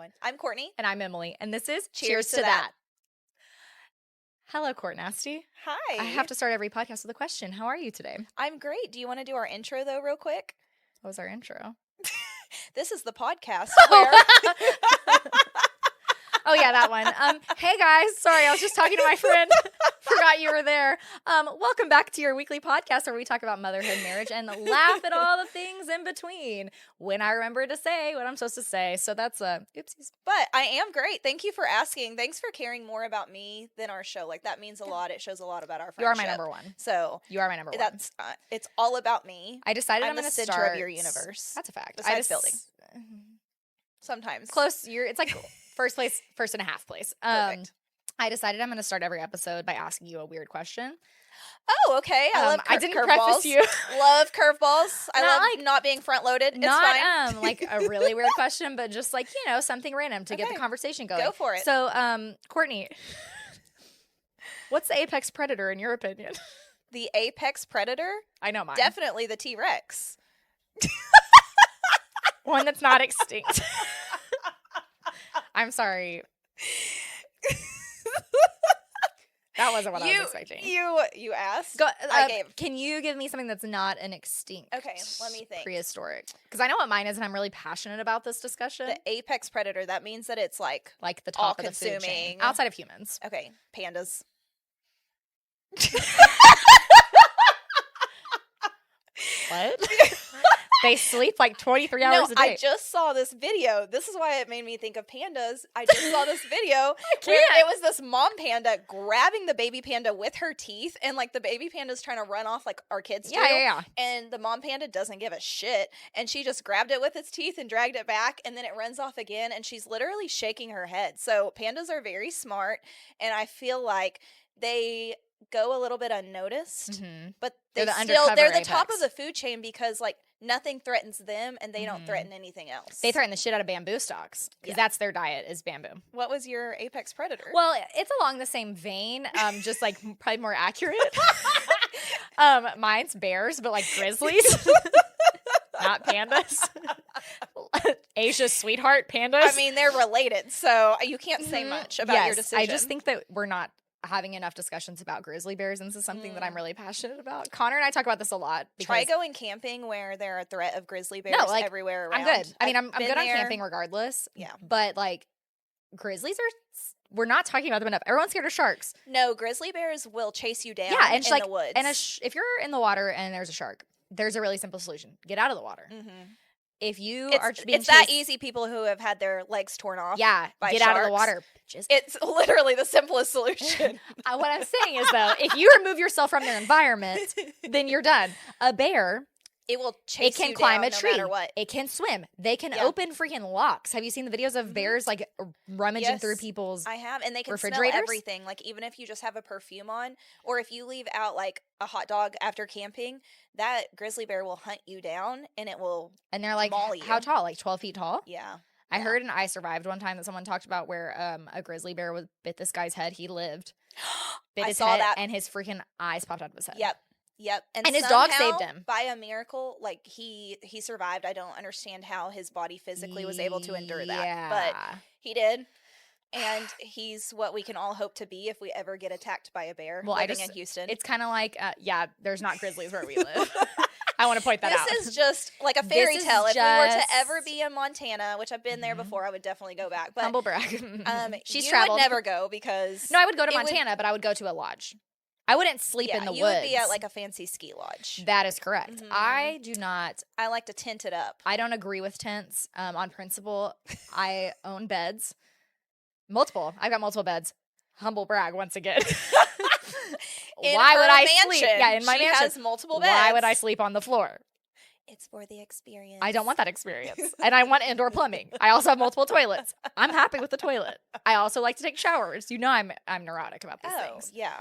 one. I'm Kortnie. And I'm Emily. And this is Cheers to that. Hello, Court Nasty. Hi. I have to start every podcast with a question. How are you today? I'm great. Do you want to do our intro, though, real quick? What was our intro? This is the podcast where... Oh, yeah, that one. Hey, guys. Sorry, I was just talking to my friend. Forgot you were there. Welcome back to your weekly podcast where we talk about motherhood, marriage, and laugh at all the things in between when I remember to say what I'm supposed to say. So that's oopsies. But I am great. Thank you for asking. Thanks for caring more about me than our show. Like, that means a lot. It shows a lot about our friendship. You are my number one. So you are my number one. That's it's all about me. I decided I'm going to center start of your universe. That's a fact. Besides building. Sometimes close. It's like first place, first and a half place. Perfect. I decided I'm going to start every episode by asking you a weird question. Oh, okay. I didn't preface you. Love curveballs. I love not being front loaded. It's not fine. Like a really weird question, but just like, something random to get the conversation going. Go for it. So, Kortnie, what's the apex predator in your opinion? The apex predator? I know mine. Definitely the T-Rex. One that's not extinct. I'm sorry. That wasn't what I was expecting. You asked? Can you give me something that's not an extinct? Okay, let me think. Prehistoric. Because I know what mine is, and I'm really passionate about this discussion. The apex predator, that means that it's like the top of the food chain. Outside of humans. Okay, pandas. What? They sleep like 23 hours a day. I just saw this video. This is why it made me think of pandas. I just saw this video where it was this mom panda grabbing the baby panda with her teeth, and like the baby panda's trying to run off like our kids do. Yeah. And the mom panda doesn't give a shit, and she just grabbed it with its teeth and dragged it back, and then it runs off again, and she's literally shaking her head. So pandas are very smart, and I feel like they go a little bit unnoticed, but they're the top of the food chain because like nothing threatens them, and they don't threaten anything else. They threaten the shit out of bamboo stalks because that's their diet is bamboo. What was your apex predator? Well, it's along the same vein, just like probably more accurate. Mine's bears, but like grizzlies, not pandas. Asia's sweetheart pandas. I mean, they're related, so you can't say much about your decision. I just think that we're not having enough discussions about grizzly bears, and this is something that I'm really passionate about. Connor and I talk about this a lot. Try going camping where there are a threat of grizzly bears everywhere around. I'm good. I mean, I'm good on camping regardless. Yeah. But like grizzlies we're not talking about them enough. Everyone's scared of sharks. No, grizzly bears will chase you down in the woods. And if you're in the water and there's a shark, there's a really simple solution. Get out of the water. If you are being it's that easy, people who have had their legs torn off by get sharks, out of the water. It's literally the simplest solution. What I'm saying is, though, if you remove yourself from their environment, then you're done. A bear, it will chase you down climb a tree. No matter what. It can swim. They can open freaking locks. Have you seen the videos of bears like rummaging through people's I have, and they can smell everything. Like even if you just have a perfume on, or if you leave out like a hot dog after camping, that grizzly bear will hunt you down, and it will. And they're like, how tall? Like 12 feet tall? Yeah. I heard in I Survived one time that someone talked about where a grizzly bear bit this guy's head. He lived. Bit his head, and his freaking eyes popped out of his head. Yep. And his dog saved him. By a miracle, like he survived. I don't understand how his body physically was able to endure that. But he did. And he's what we can all hope to be if we ever get attacked by a bear living in Houston. It's kind of like, there's not grizzlies where we live. I want to point that out. This is just like a fairy tale. If we were to ever be in Montana, which I've been there before, I would definitely go back. But humble brag. She's traveled. Would never go because... No, I would go to Montana, but I would go to a lodge. I wouldn't sleep in the woods. You would be at like a fancy ski lodge. That is correct. I do not. I like to tent it up. I don't agree with tents on principle. I own beds. Multiple. I've got multiple beds. Humble brag once again. Why would I sleep? Yeah, in my mansion. She has multiple beds. Why would I sleep on the floor? It's for the experience. I don't want that experience. And I want indoor plumbing. I also have multiple toilets. I'm happy with the toilet. I also like to take showers. You know I'm neurotic about these things. Yeah.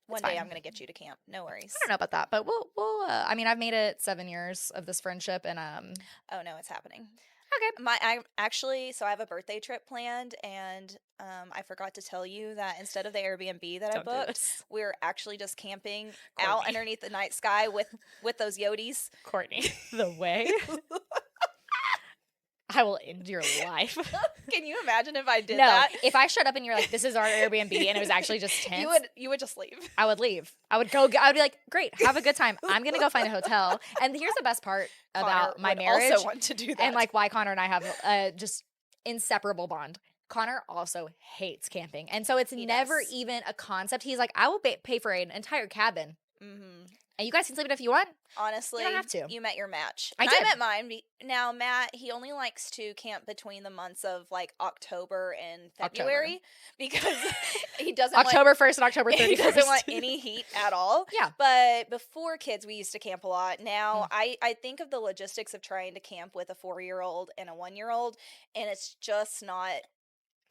One day I'm going to get you to camp. No worries. I don't know about that, but we'll I mean, I've made it 7 years of this friendship, and oh no, it's happening. Okay. So I have a birthday trip planned, and I forgot to tell you that instead of the Airbnb that I booked, we're actually just camping out underneath the night sky with those Yodis. Kortnie, the way. I will end your life. Can you imagine if I did No, that? if I showed up and you're like, this is our Airbnb, and it was actually just tents, You would just leave. I would leave. I would be like, great, have a good time. I'm gonna go find a hotel. And here's the best part about my marriage, also want to do that, and like why Connor and I have a just inseparable bond. Connor also hates camping, and so it's never even a concept. He's like, I will pay for an entire cabin, and you guys can sleep in it if you want. Honestly, you don't have to. You met your match. I met mine. Now, Matt, he only likes to camp between the months of like October and February because he doesn't October 1st and October 31st. He doesn't want any heat at all. Yeah. But before kids, we used to camp a lot. Now, I think of the logistics of trying to camp with a 4-year-old and a 1-year-old, and it's just not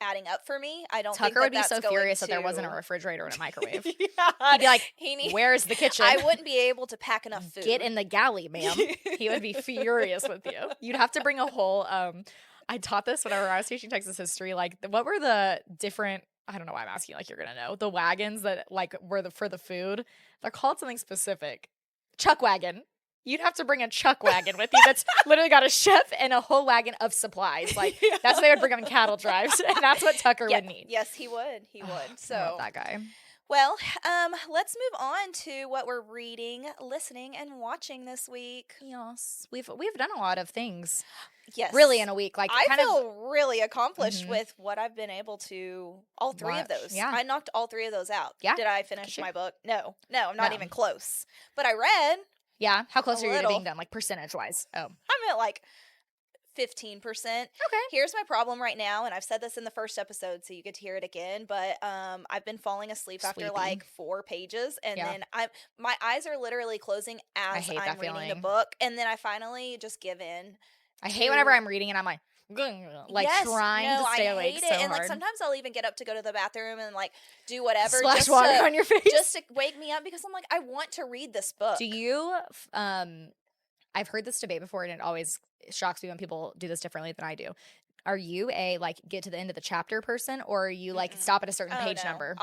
adding up for me. I don't think Tucker would be that's so going furious to... that there wasn't a refrigerator and a microwave. Yeah. He'd be like, where's the kitchen? I wouldn't be able to pack enough food. Get in the galley, ma'am. He would be furious with you. You'd have to bring a whole I taught this whenever I was teaching Texas history. Like, what were the different, I don't know why I'm asking, like you're gonna know, the wagons that like were for the food? They're called something specific. Chuck wagon. You'd have to bring a chuck wagon with you that's literally got a chef and a whole wagon of supplies. Like, that's what they would bring on cattle drives. And that's what Tucker would need. Yes, he would. He would. So I love that guy. Well, let's move on to what we're reading, listening, and watching this week. Yes. We've done a lot of things. Yes. Really in a week. Like, I feel really accomplished with what I've been able to, all three of those. Yeah. I knocked all three of those out. Yeah. Did I finish my book? No, I'm not even close. But I read. Yeah. How close are you to little. being done? Like, percentage-wise? Oh. I'm at like 15%. Okay. Here's my problem right now, and I've said this in the first episode, so you get to hear it again. But I've been falling asleep after like 4 pages, and then my eyes are literally closing as I'm reading the book, and then I finally just give in. I hate whenever I'm reading and I'm like trying to stay awake so hard. And like sometimes I'll even get up to go to the bathroom and like do whatever, splash water on your face, just to wake me up because I'm like, I want to read this book. Do you? I've heard this debate before, and it always shocks me when people do this differently than I do. Are you a like get to the end of the chapter person, or are you like stop at a certain page number?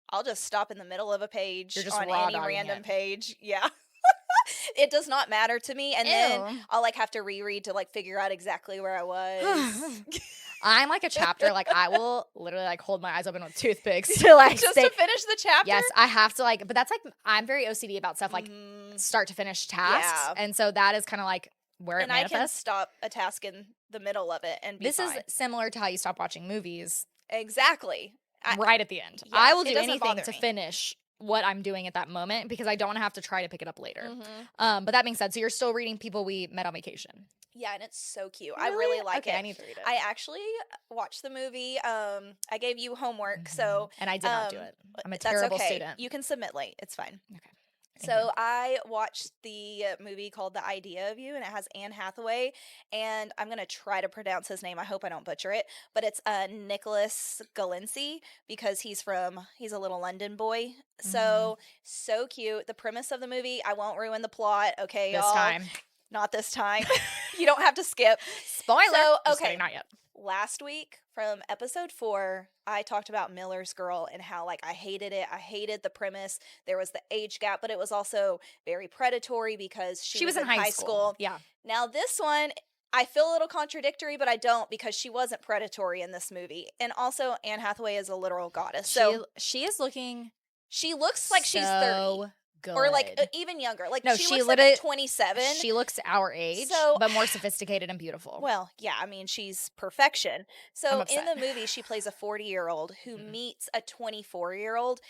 I'll just stop in the middle of a page. You're just on any random page. Yeah. It does not matter to me, and then I'll like have to reread to like figure out exactly where I was. I'm like a chapter, like I will literally like hold my eyes open with toothpicks to like just to finish the chapter. Yes, I have to like, but that's like I'm very OCD about stuff like start to finish tasks, and so that is kind of like where it manifests. I can stop a task in the middle of it and be fine. Is similar to how you stop watching movies. Exactly. Right at the end. Yeah, I will do anything to finish what I'm doing at that moment because I don't want to have to try to pick it up later. But that being said, so you're still reading People We Met on Vacation. Yeah, and it's so cute. Really? I really like it. I need to read it. I actually watched the movie. I gave you homework, so and I did not do it. I'm a terrible student. You can submit late. It's fine. Okay. So I watched the movie called The Idea of You, and it has Anne Hathaway, and I'm going to try to pronounce his name. I hope I don't butcher it, but it's Nicholas Galensi because he's a little London boy. So cute. The premise of the movie, I won't ruin the plot, okay, y'all? Not this time. You don't have to skip. Spoiler. So, okay. Just kidding, not yet. Last week from episode 4, I talked about Miller's Girl and how like I hated it. I hated the premise. There was the age gap, but it was also very predatory because she was in high school. Yeah. Now this one, I feel a little contradictory, but I don't because she wasn't predatory in this movie. And also Anne Hathaway is a literal goddess. So she looks like she's 30. Good. Or like even younger. Like no, she looks like 27. She looks our age, but more sophisticated and beautiful. Well, yeah, I mean, she's perfection. So in the movie, she plays a 40-year-old who meets a 24-year-old.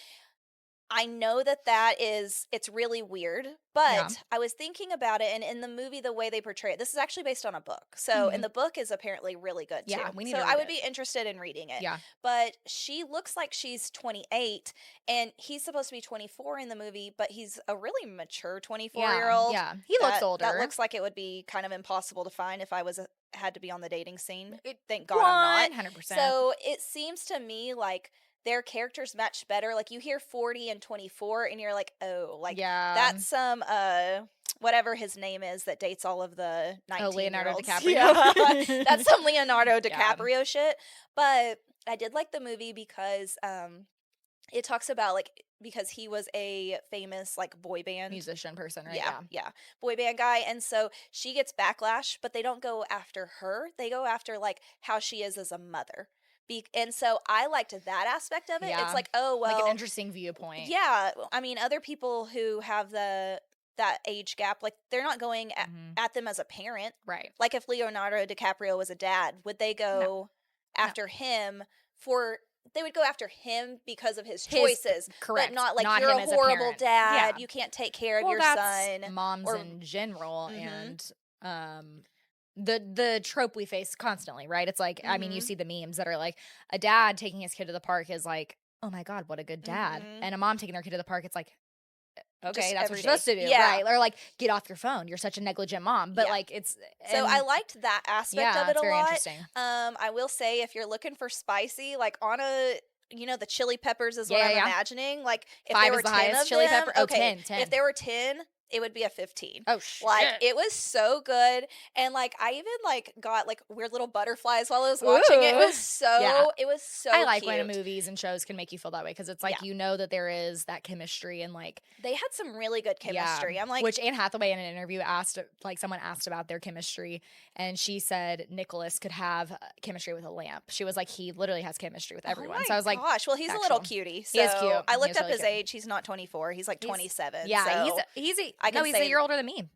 I know it's really weird, but I was thinking about it, and in the movie, the way they portray it, this is actually based on a book. So, and the book is apparently really good too. Yeah, we need to read read I would it. be interested in reading it. Yeah. But she looks like she's 28, and he's supposed to be 24 in the movie, but he's a really mature 24-year-old. Yeah, he looks older. That looks like it would be kind of impossible to find if I had to be on the dating scene. Thank God I'm not. 100%. So, it seems to me like their characters match better. Like you hear 40 and 24 and you're like, oh, like that's some whatever his name is that dates all of the 19-year-olds. Leonardo DiCaprio. Yeah. That's some Leonardo DiCaprio shit. But I did like the movie because it talks about like because he was a famous like boy band musician person, right? yeah, boy band guy, and so she gets backlash, but they don't go after her. They go after like how she is as a mother. And so I liked that aspect of it. Yeah. It's like, oh well, like an interesting viewpoint. yeah. I mean, other people who have that age gap, like they're not going at them as a parent, right? Like if Leonardo DiCaprio was a dad, would they go after him for? They would go after him because of his choices, correct? But not like not you're him a as horrible dad. Yeah. You can't take care of your that's son. Moms in general, and the trope we face constantly, right? It's like I mean, you see the memes that are like a dad taking his kid to the park is like, oh my god, what a good dad, and a mom taking their kid to the park, it's like, okay, just that's what you're supposed to do, right? Or like, get off your phone. You're such a negligent mom. But like, it's so I liked that aspect of it a very lot. Interesting. I will say, if you're looking for spicy, like on a, the chili peppers is what I'm imagining. Like if 5 there were is the 10 highest of chili them, pepper. Oh, okay, 10. If there were 10, it would be a 15. Oh shit! Like it was so good, and like I even like got like weird little butterflies while I was watching it. It was so it was so. I like cute. when movies and shows can make you feel that way because it's like you know that there is that chemistry and like they had some really good chemistry. I'm like, which Anne Hathaway in an interview asked, like someone asked about their chemistry, and she said Nicholas could have chemistry with a lamp. She was like, he literally has chemistry with everyone. So I was like, gosh, well he's a little cutie. So he is cute. I looked up his age. He's not 24. He's like 27. Yeah, so he's a year older than me.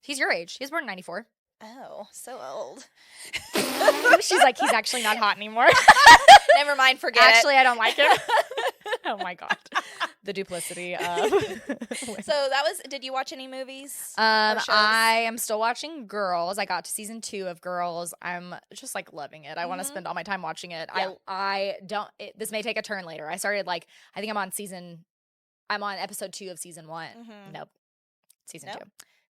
He's your age. He was born in 94. Oh, so old. She's like, he's actually not hot anymore. Never mind, forget Actually, I don't like him. Oh my god. The duplicity of So that was, did you watch any movies? I am still watching Girls. I got to season 2 of Girls. I'm just like loving it. I want to spend all my time watching it. Yeah. I don't this may take a turn later. I started like I think I'm on episode 2 of season 1. Nope. Season 2.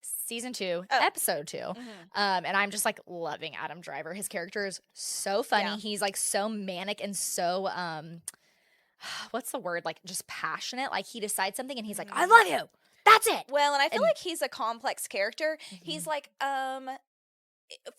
Season 2, episode 2. And I'm just like loving Adam Driver. His character is so funny. Yeah. He's like so manic and so what's the word? Like just passionate. Like he decides something and he's like, I love you. That's it. Well, and I feel like he's a complex character. He's like,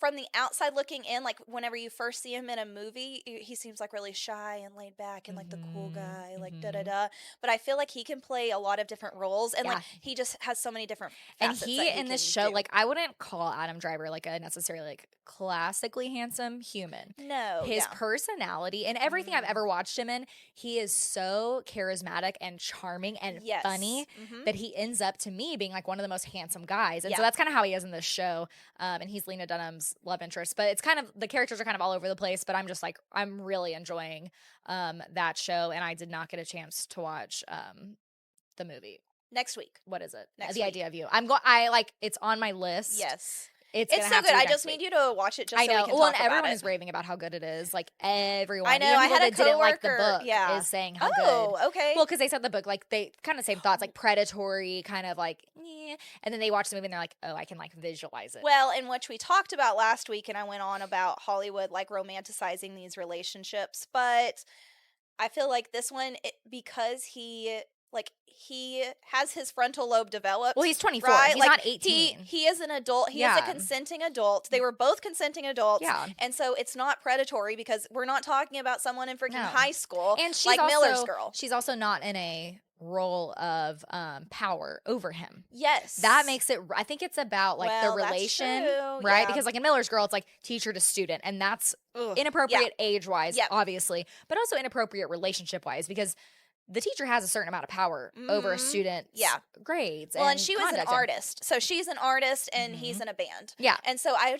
from the outside looking in, like whenever you first see him in a movie, he seems like really shy and laid back and like the cool guy, like da-da-da. But I feel like he can play a lot of different roles, and like he just has so many different facets. And he in this show, like I wouldn't call Adam Driver like a necessarily like classically handsome human. No. His personality and everything I've ever watched him in, he is so charismatic and charming and funny that he ends up to me being like one of the most handsome guys. And so that's kind of how he is in this show. And he's Lena Dunham's love interest. But it's kind of, the characters are kind of all over the place, but I'm just like, I'm really enjoying that show. And I did not get a chance to watch the movie. Next week. What is it? Next The week. Idea of You. It's on my list. Yes. It's so good. I just need you to watch it just so we can talk about it. Everyone is raving about how good it is. Like everyone. I know. Even I people had a that didn't like the coworker, book is saying how good. Oh, okay. Well, because they said the book, like they kind of same thoughts, like predatory, kind of like, and then they watch the movie and they're like, oh, I can like visualize it. Well, in which we talked about last week, and I went on about Hollywood like romanticizing these relationships, but I feel like this one, because he has his frontal lobe developed. Well, he's 24. Right? He's like, not 18. He is an adult. He is a consenting adult. They were both consenting adults. Yeah. And so it's not predatory because we're not talking about someone in freaking high school. And she's like also, Miller's girl. She's also not in a role of power over him. Yes. That makes it, I think it's about like the relation, right? Yeah. Because like in Miller's girl, it's like teacher to student, and that's inappropriate age-wise, obviously, but also inappropriate relationship-wise because the teacher has a certain amount of power over a student's grades. Well, and she was an artist. So she's an artist and he's in a band. Yeah. And so I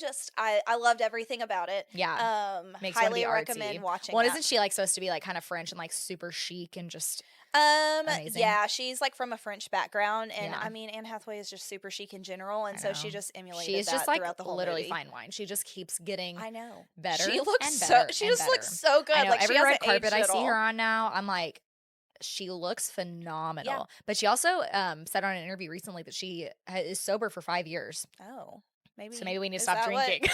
loved everything about it. Yeah. Makes highly you wanna be recommend artsy. watching Well, that. isn't she like supposed to be like kind of French and like super chic and just amazing? Yeah, she's like from a French background, and I mean Anne Hathaway is just super chic in general, and so she just emulated She's that just like throughout the whole literally movie. fine wine. She just keeps getting better. She looks and so better she and just looks better. so good. I know, like every she red hasn't carpet aged I at see all. her on now, I'm like, she looks phenomenal. But she also said on an interview recently that she is sober for 5 years. Oh, maybe. So maybe we need to stop drinking.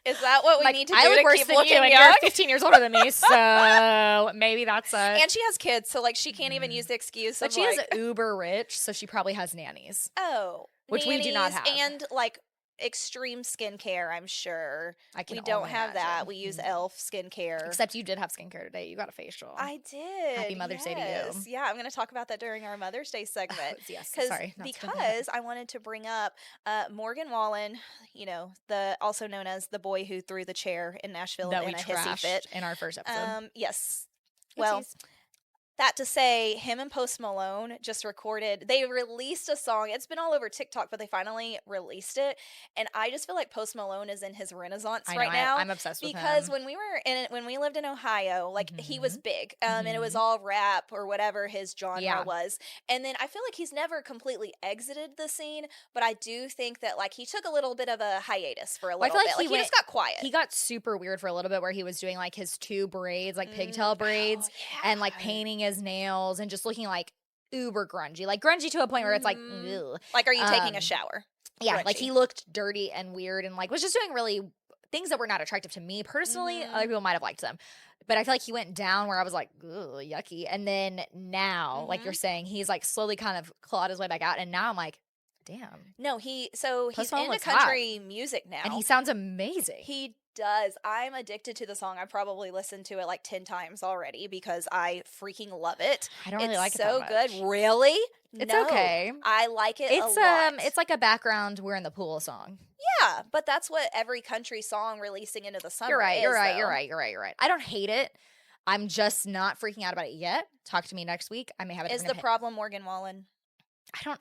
Is that what we need to do look to worse keep than looking you, and young? you're 15 years older than me, so maybe that's a. And she has kids, so like she can't even use the excuse. But of, she like, is uber rich, so she probably has nannies. Oh, which we do not have. And like extreme skincare, I'm sure. We don't have that. We use e.l.f. skincare. Except you did have skincare today. You got a facial. I did. Happy Mother's Day to you. Yeah, I'm going to talk about that during our Mother's Day segment. Yes, sorry. Because I wanted to bring up Morgan Wallen, also known as the boy who threw the chair in Nashville that in we a hissy fit. in our first episode. Yes. Well, that to say, him and Post Malone just they released a song. It's been all over TikTok, but they finally released it. And I just feel like Post Malone is in his renaissance right now. I'm obsessed with him. Because when we lived in Ohio, like he was big, and it was all rap or whatever his genre was. And then I feel like he's never completely exited the scene, but I do think that like he took a little bit of a hiatus for a little bit. Like he just got quiet. He got super weird for a little bit where he was doing like his 2 braids, like pigtail braids, and like painting his nails and just looking like uber grungy, like grungy to a point where it's like, ugh. Like, are you taking a shower? Yeah, grungy. Like he looked dirty and weird and like was just doing really things that were not attractive to me personally. Other people might have liked them, but I feel like he went down where I was like, ugh, yucky. And then now, like you're saying, he's like slowly kind of clawed his way back out, and now I'm like, damn. No, he's into country music now, and he sounds amazing. He does. I'm addicted to the song. I probably listened to it like 10 times already because I freaking love it. I don't really like it so that much. Good. Really? It's okay. I like it a lot. It's like a background "We're in the Pool" song. Yeah, but that's what every country song releasing into the summer You're right. is, You're right. I don't hate it. I'm just not freaking out about it yet. Talk to me next week. I may have it. Is the problem Morgan Wallen?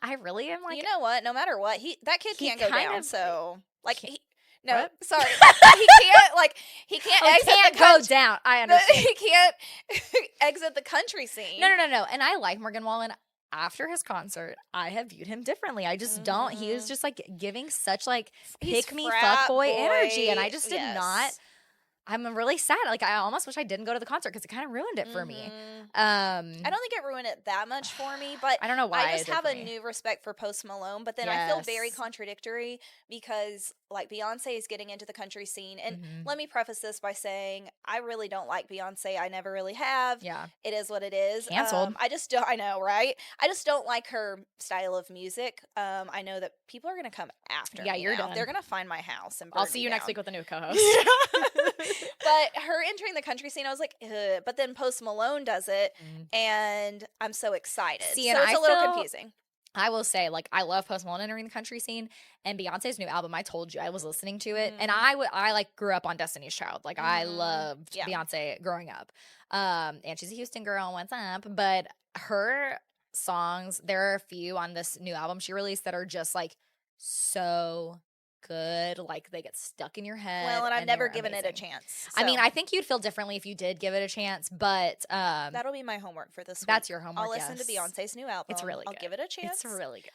I really am like. You know what? No matter what, that kid can't go down. So like no, what? Sorry, he can't go down. I understand. He can't exit the country scene. No. And I like Morgan Wallen. After his concert, I have viewed him differently. I just don't. He was just like giving such like pick me fuckboy energy, and I just did not. I'm really sad. Like I almost wish I didn't go to the concert because it kind of ruined it for me. I don't think it ruined it that much for me, but I don't know why. I just have a new respect for Post Malone. But then I feel very contradictory because like Beyonce is getting into the country scene, and let me preface this by saying I really don't like Beyonce. I never really have. Yeah, it is what it is. Canceled. I just don't. I know, right? I just don't like her style of music. I know that people are gonna come after. Yeah, me you're now. done. They're gonna find my house and I'll see you next week with a new co-host. But her entering the country scene, I was like, ugh. But then Post Malone does it, and I'm so excited. So it's a little confusing. I will say, like, I love Post Malone entering the country scene, and Beyonce's new album, I told you, I was listening to it, and I like, grew up on Destiny's Child. Like, I loved Beyonce growing up. And she's a Houston girl, what's up? But her songs, there are a few on this new album she released that are just, like, so good. Like, they get stuck in your head. Well, and I've never given it a chance. So. I mean, I think you'd feel differently if you did give it a chance, but that'll be my homework for this week. That's your homework. I'll listen to Beyonce's new album. It's really good. I'll give it a chance. It's really good.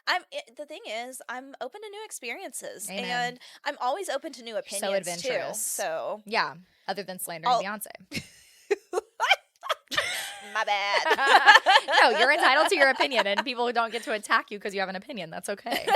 The thing is, I'm open to new experiences. Amen. And I'm always open to new opinions, so adventurous. Too. So yeah, other than slandering Beyonce. My bad. No, you're entitled to your opinion, and people don't get to attack you because you have an opinion. That's okay.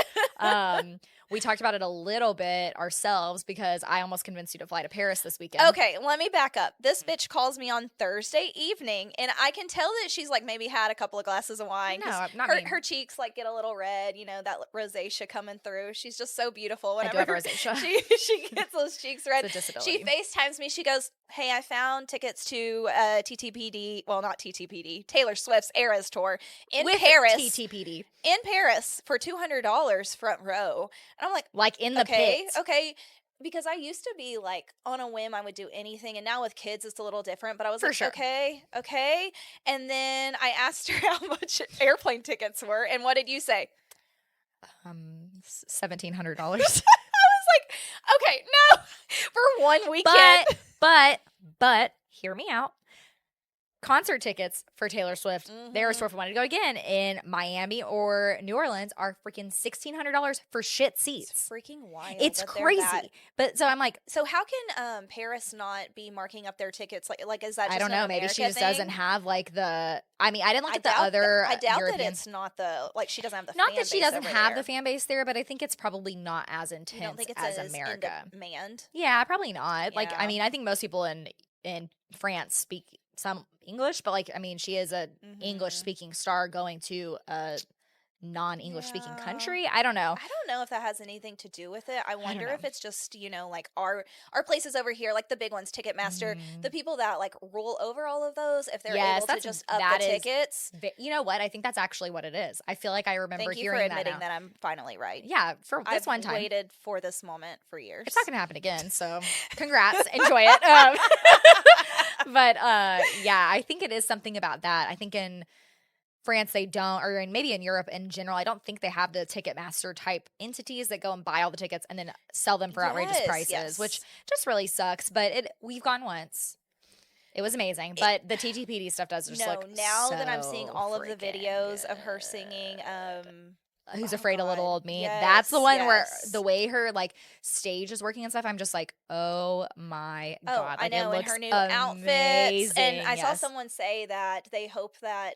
We talked about it a little bit ourselves because I almost convinced you to fly to Paris this weekend. Okay, let me back up. This bitch calls me on Thursday evening, and I can tell that she's like maybe had a couple of glasses of wine. No, not her cheeks like get a little red, that rosacea coming through. She's just so beautiful. Whenever I do have rosacea. She gets those cheeks red. It's a disability. She FaceTimes me. She goes, "Hey, I found tickets to TTPD. Well, not TTPD. Taylor Swift's Eras tour in Paris. TTPD in Paris for $200 front row." And I'm like in the pit. Okay. Because I used to be like on a whim, I would do anything. And now with kids, it's a little different. But I was For like, sure. okay. And then I asked her how much airplane tickets were. And what did you say? $1,700. I was like, okay, no, for one weekend. But hear me out. Concert tickets for Taylor Swift, Taylor Swift wanted to go again in Miami or New Orleans are freaking $1,600 for shit seats. It's freaking wild. It's crazy. But so I'm like, so how can Paris not be marking up their tickets? Like is that just I don't know. Maybe she just doesn't have like the. I mean, I didn't look at the other. I doubt European. that it's not the she doesn't have the. Not fan that she base doesn't over have there. the fan base there, but I think it's probably not as intense You don't think it's as America. In demand? Yeah, probably not. Yeah. Like I mean, I think most people in France speak some English, but like I mean, she is a English speaking star going to a non-English speaking country. I don't know. I don't know if that has anything to do with it. I wonder know. if it's just, you know, like our places over here, like the big ones, Ticketmaster, the people that like rule over all of those, if they're able to just up the tickets. You know what? I think that's actually what it is. I feel like I remember Thank you hearing for admitting that I'm finally right. Yeah, for this one time. I've waited for this moment for years. It's not going to happen again, so congrats. Enjoy it. But yeah, I think it is something about that. I think in France they don't, or maybe in Europe in general, I don't think they have the Ticketmaster type entities that go and buy all the tickets and then sell them for outrageous prices, which just really sucks. But we've gone once. It was amazing, but the TTPD stuff does just look now so that I'm seeing all of the videos of her singing Who's Afraid of Little Old Me. Yes, that's the one where the way her like stage is working and stuff, I'm just like, oh my God. I like, know, it and her new looks outfits. And I saw yes. someone say that they hope that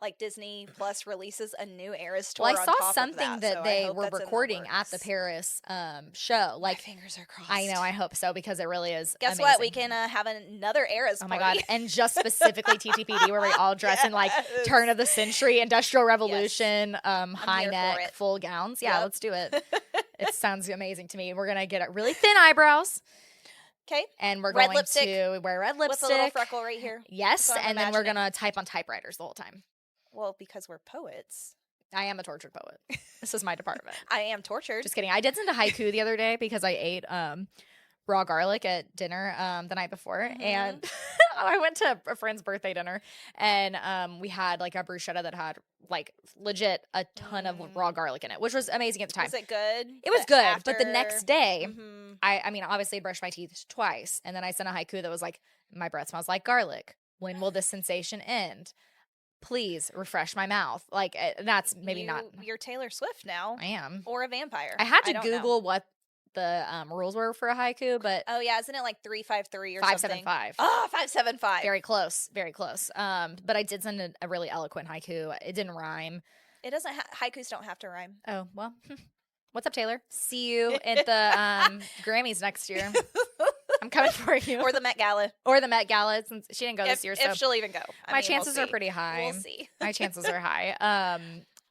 like Disney Plus releases a new Eras tour. Well, I on saw top something of that so they were recording at the Paris show. Like, my fingers are crossed. I know, I hope so, because it really is Guess amazing. what? We can have another Eras Oh party. my God. And just specifically TTPD, where we all dress in like turn of the century, Industrial Revolution, high neck, full gowns. Yeah, let's do it. It sounds amazing to me. We're going to get really thin eyebrows. Okay. And we're going to wear red lipstick. With a little freckle right here. Yes. And then we're going to type on typewriters the whole time. Well, because we're poets. I am a tortured poet. This is my department. I am tortured. Just kidding. I did send a haiku the other day because I ate raw garlic at dinner the night before. And I went to a friend's birthday dinner, and we had like a bruschetta that had like legit a ton of raw garlic in it, which was amazing at the time. Was it good? It was good. But the next day, I mean, obviously brushed my teeth twice. And then I sent a haiku that was like, my breath smells like garlic. When will this sensation end? Please refresh my mouth. Like, that's maybe not. You're Taylor Swift now. I am. Or a vampire. I had to Google what the rules were for a haiku, but oh yeah, isn't it like 353 or 575? Oh, 575. Very close, very close. But I did send a really eloquent haiku. It didn't rhyme. It doesn't. Haikus don't have to rhyme. Oh well. What's up, Taylor? See you at the Grammys next year. I'm coming for you. Or the Met Gala. Or the Met Gala, since she didn't go this year. If she'll even go. My chances are pretty high. We'll see. My chances are high.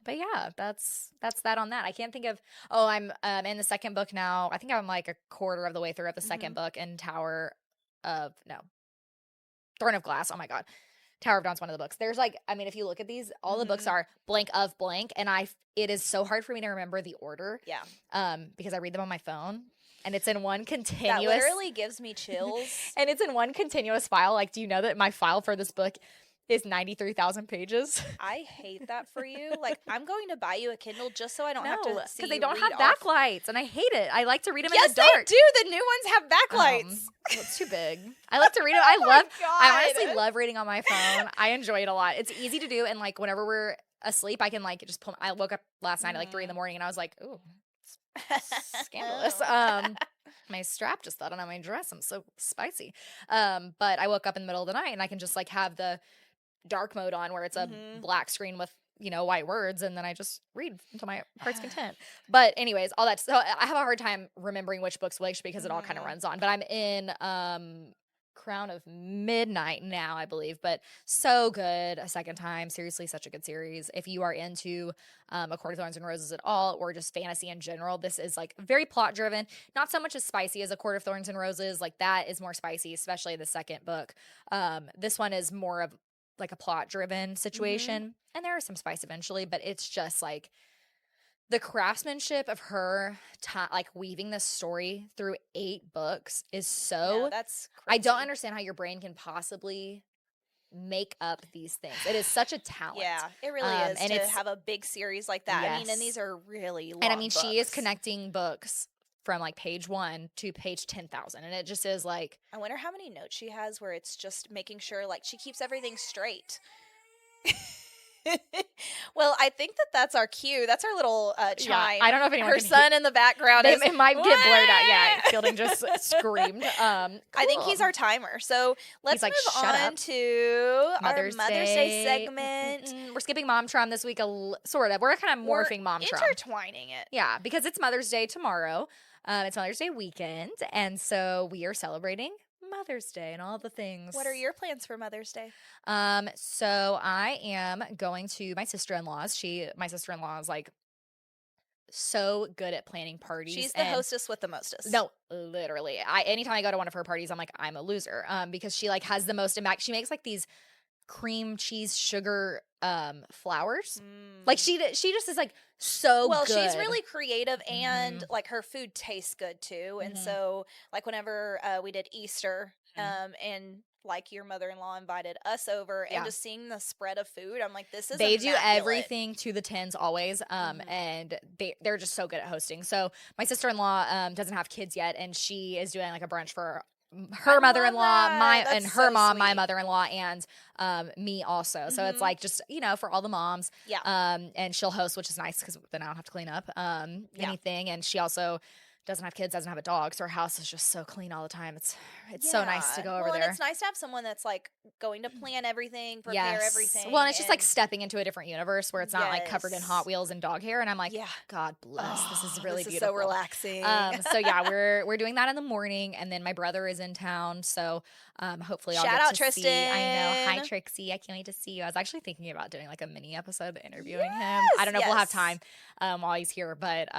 But yeah, that's that on that. I can't think of. Oh, I'm in the second book now. I think I'm like a quarter of the way through of the second book, and Throne of Glass. Oh my God, Tower of Dawn's one of the books. There's like, I mean, if you look at these, all the books are blank of blank, and it is so hard for me to remember the order. Yeah. Because I read them on my phone. And it's in one continuous. That literally gives me chills. And it's in one continuous file. Like, do you know that my file for this book is 93,000 pages? I hate that for you. Like, I'm going to buy you a Kindle just so I don't have to see because they don't have backlights, and I hate it. I like to read them in the dark. Yes, they do. The new ones have backlights. It's too big. I like to read them. I honestly love reading on my phone. I enjoy it a lot. It's easy to do, and like whenever we're asleep, I can like just pull. I woke up last night at like 3 a.m, and I was like, ooh. Scandalous. My strap just fell on my dress. I'm so spicy. But I woke up in the middle of the night, and I can just like have the dark mode on where it's a black screen with, you know, white words, and then I just read until my heart's content. But anyways, all that. So I have a hard time remembering which book's which because it all kind of runs on. But I'm in Crown of Midnight now, I believe, but so good a second time. Seriously, such a good series. If you are into A Court of Thorns and Roses at all, or just fantasy in general, this is like very plot driven. Not so much as spicy as A Court of Thorns and Roses. Like that is more spicy, especially the second book. This one is more of like a plot driven situation, and there is some spice eventually, but it's just like the craftsmanship of her like weaving this story through 8 books is so that's crazy. I don't understand how your brain can possibly make up these things. It is such a talent. Yeah, it really is, and to have a big series like that. Yes. I mean, and these are really long And I mean, books. she is connecting books from like page 1 to page 10,000, and it just is like, I wonder how many notes she has where it's just making sure like she keeps everything straight. Well, I think that's our cue. That's our little chime. Yeah, I don't know if anyone her son in the background is. It might get blurred out. Yeah, Fielding just screamed. Cool. I think he's our timer. So let's move on to our Mother's Day segment. We're skipping Mom Trom this week, sort of. We're kind of morphing Mom Trom. Intertwining it. Yeah, because it's Mother's Day tomorrow. It's Mother's Day weekend, and so we are celebrating Mother's Day and all the things. What are your plans for Mother's Day? So I am going to my sister-in-law's. My sister-in-law is like so good at planning parties. She's the hostess with the mostest. No, literally. Anytime I go to one of her parties, I'm like, I'm a loser. Because she like has the most impact. She makes like these cream cheese sugar flowers. Like she just is like so good. She's really creative and like her food tastes good too. And so like whenever we did Easter and like your mother-in-law invited us over and just seeing the spread of food, I'm like, this is they immaculate. do everything to the tens always. And they're just so good at hosting. So my sister-in-law doesn't have kids yet, and she is doing like a brunch for her mother-in-law, her mom, my mother-in-law, and me also. So it's like just, for all the moms. Yeah. And she'll host, which is nice because then I don't have to clean up anything. And she also doesn't have kids, doesn't have a dog, so her house is just so clean all the time. It's so nice to go over there. And it's nice to have someone that's like going to plan everything, prepare everything. Well, and it's just like stepping into a different universe where it's not like covered in Hot Wheels and dog hair. And I'm like, God bless. This is really beautiful. So relaxing. So yeah, we're doing that in the morning, and then my brother is in town, so hopefully I'll shout get out to Tristan. See. I know. Hi Trixie, I can't wait to see you. I was actually thinking about doing like a mini episode interviewing him. I don't know if we'll have time while he's here, but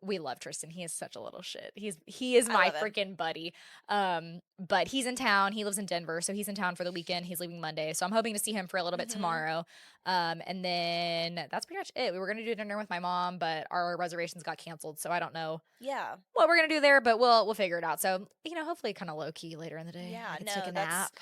we love Tristan. He is such a little shit. He is my freaking buddy. But he's in town. He lives in Denver, so he's in town for the weekend. He's leaving Monday, so I'm hoping to see him for a little bit tomorrow. And then that's pretty much it. We were gonna do dinner with my mom, but our reservations got canceled, so I don't know. Yeah. What we're gonna do there, but we'll figure it out. So hopefully, kind of low key later in the day. Yeah. I can take a nap.